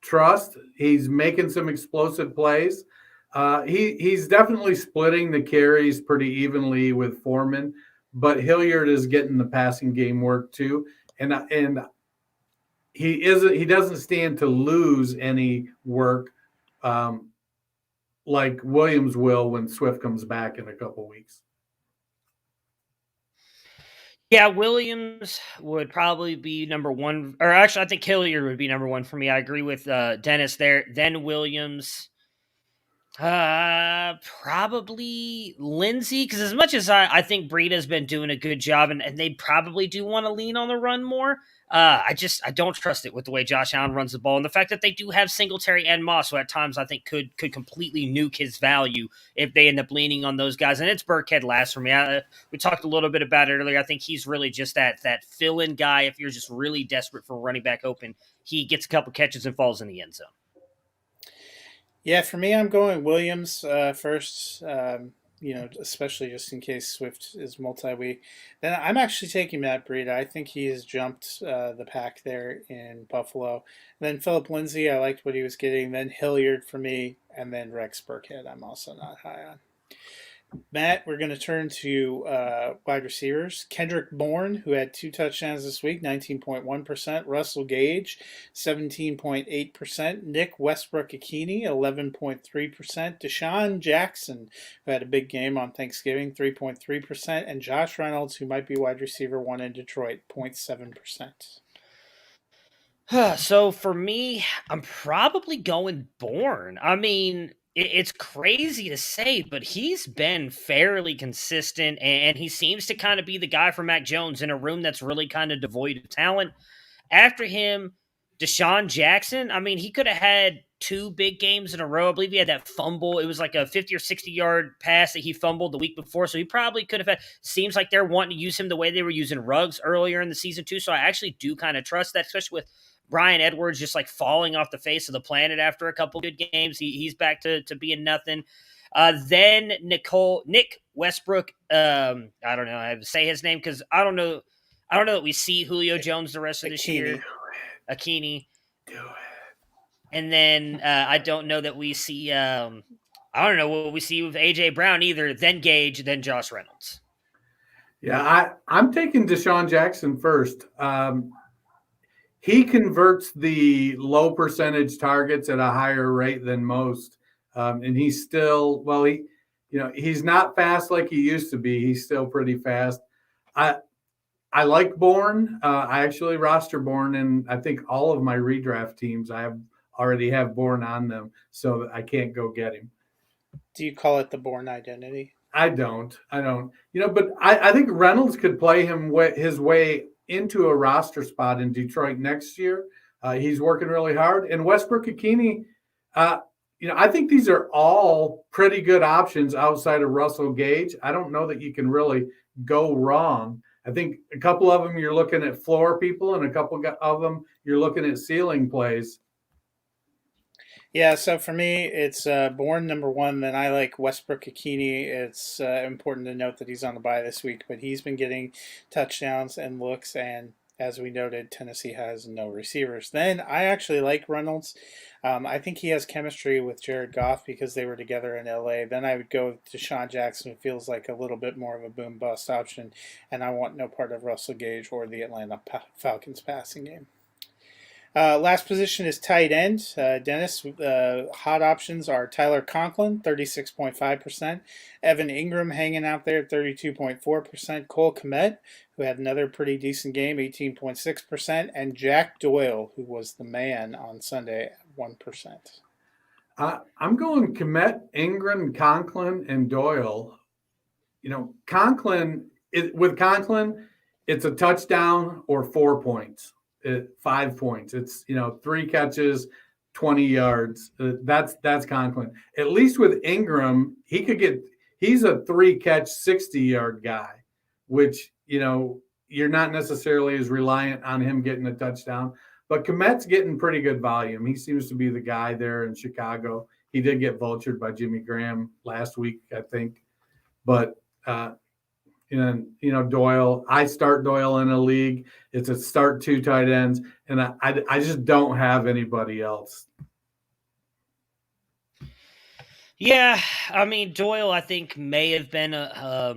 trust. He's making some explosive plays. He's definitely splitting the carries pretty evenly with Foreman, but Hilliard is getting the passing game work too, and he doesn't stand to lose any work like Williams will when Swift comes back in a couple weeks. Yeah, Williams would probably be number one, or actually, I think Hilliard would be number one for me. I agree with Dennis there. Then Williams, probably Lindsey, because as much as I think Breida's been doing a good job, and they probably do want to lean on the run more. I don't trust it with the way Josh Allen runs the ball, and the fact that they do have Singletary and Moss, who at times I think could completely nuke his value if they end up leaning on those guys. And it's Burkhead last for me. We talked a little bit about it earlier. I think he's really just that fill-in guy. If you're just really desperate for a running back open, he gets a couple catches and falls in the end zone. Yeah, for me, I'm going Williams first, especially just in case Swift is multi-week. Then I'm actually taking Matt Breida. I think he has jumped the pack there in Buffalo. Then Phillip Lindsay, I liked what he was getting. Then Hilliard for me, and then Rex Burkhead I'm also not high on. Matt, we're going to turn to wide receivers. Cedric Boren, who had 2 touchdowns this week, 19.1%. Russell Gage, 17.8%. Nick Westbrook-Ikhine, 11.3%. Desean Jackson, who had a big game on Thanksgiving, 3.3%. And Josh Reynolds, who might be wide receiver 1 in Detroit, 0.7%. So for me, I'm probably going Bourne. I mean, it's crazy to say, but he's been fairly consistent, and he seems to kind of be the guy for Mac Jones in a room that's really kind of devoid of talent. After him, Desean Jackson, I mean, he could have had 2 big games in a row. I believe he had that fumble. It was like a 50 or 60-yard pass that he fumbled the week before, so he probably could have had – seems like they're wanting to use him the way they were using Ruggs earlier in the season too, so I actually do kind of trust that, especially with Bryan Edwards just like falling off the face of the planet after a couple good games. He's back to being nothing. Then Nick Westbrook. I don't know. I have to say his name because I don't know that we see Julio Jones the rest of this year. Ikhine. Do it. And then I don't know that we see. I don't know what we see with AJ Brown either. Then Gage. Then Josh Reynolds. Yeah, I'm taking Desean Jackson first. He converts the low percentage targets at a higher rate than most. And he's still, he's not fast like he used to be. He's still pretty fast. I like Bourne. I actually roster Bourne, and I think all of my redraft teams, I already have Bourne on them, so I can't go get him. Do you call it the Bourne identity? I don't. But I think Reynolds could play his way into a roster spot in Detroit next year. He's working really hard. And Westbrook-Ikhine, I think these are all pretty good options outside of Russell Gage. I don't know that you can really go wrong. I think a couple of them you're looking at floor people, and a couple of them you're looking at ceiling plays. Yeah, so for me, it's Bourne number 1. Then I like Westbrook-Ikhine. It's important to note that he's on the bye this week, but he's been getting touchdowns and looks, and as we noted, Tennessee has no receivers. Then I actually like Reynolds. I think he has chemistry with Jared Goff because they were together in L.A. Then I would go with Desean Jackson, who feels like a little bit more of a boom-bust option, and I want no part of Russell Gage or the Atlanta Falcons passing game. Last position is tight end. Dennis, hot options are Tyler Conklin, 36.5%. Evan Ingram hanging out there at 32.4%. Cole Kmet, who had another pretty decent game, 18.6%. And Jack Doyle, who was the man on Sunday at 1%. I'm going Kmet, Ingram, Conklin, and Doyle. Conklin, it's a touchdown or 4 points. 5 points. It's 3 catches, 20 yards. That's Conklin. At least with Ingram, he's a 3-catch, 60-yard guy, which you're not necessarily as reliant on him getting a touchdown. But Kmet's getting pretty good volume. He seems to be the guy there in Chicago. He did get vultured by Jimmy Graham last week, I think. But Doyle, I start Doyle in a league. It's a start 2 tight ends, and I just don't have anybody else. Yeah, I mean Doyle, I think may have been a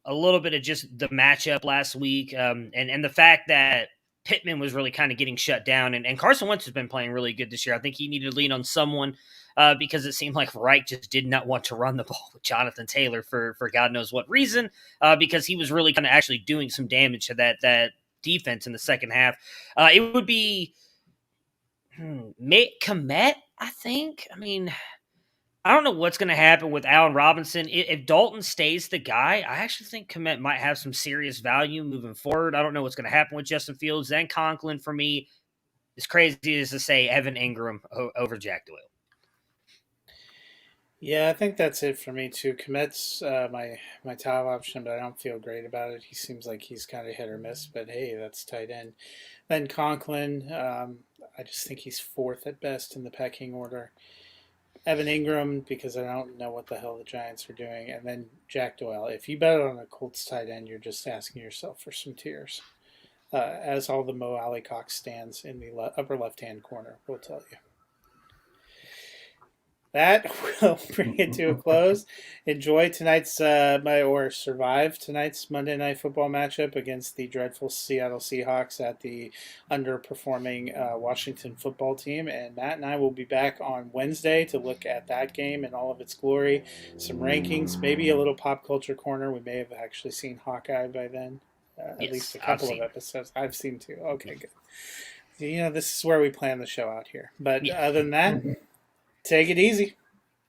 little bit of just the matchup last week, and the fact that Pittman was really kind of getting shut down, and Carson Wentz has been playing really good this year. I think he needed to lean on someone because it seemed like Reich just did not want to run the ball with Jonathan Taylor for God knows what reason, because he was really kind of actually doing some damage to that defense in the second half. It would be Komet, I think. I mean, I don't know what's going to happen with Allen Robinson. If Dalton stays the guy, I actually think Komet might have some serious value moving forward. I don't know what's going to happen with Justin Fields. Then Conklin, for me, as crazy as to say Evan Ingram over Jack Doyle. Yeah, I think that's it for me too. Komet's my top option, but I don't feel great about it. He seems like he's kind of hit or miss, but hey, that's tight end. Then Conklin, I just think he's fourth at best in the pecking order. Evan Ingram, because I don't know what the hell the Giants are doing, and then Jack Doyle. If you bet on a Colts tight end, you're just asking yourself for some tears. As all the Mo Alley Cox stands in the upper left-hand corner will tell you. That will bring it to a close. Enjoy tonight's, survive tonight's Monday Night Football matchup against the dreadful Seattle Seahawks at the underperforming Washington football team. And Matt and I will be back on Wednesday to look at that game in all of its glory. Some rankings, maybe a little pop culture corner. We may have actually seen Hawkeye by then. At least a couple of episodes. I've seen two. Okay, good. This is where we plan the show out here. But other than that, take it easy.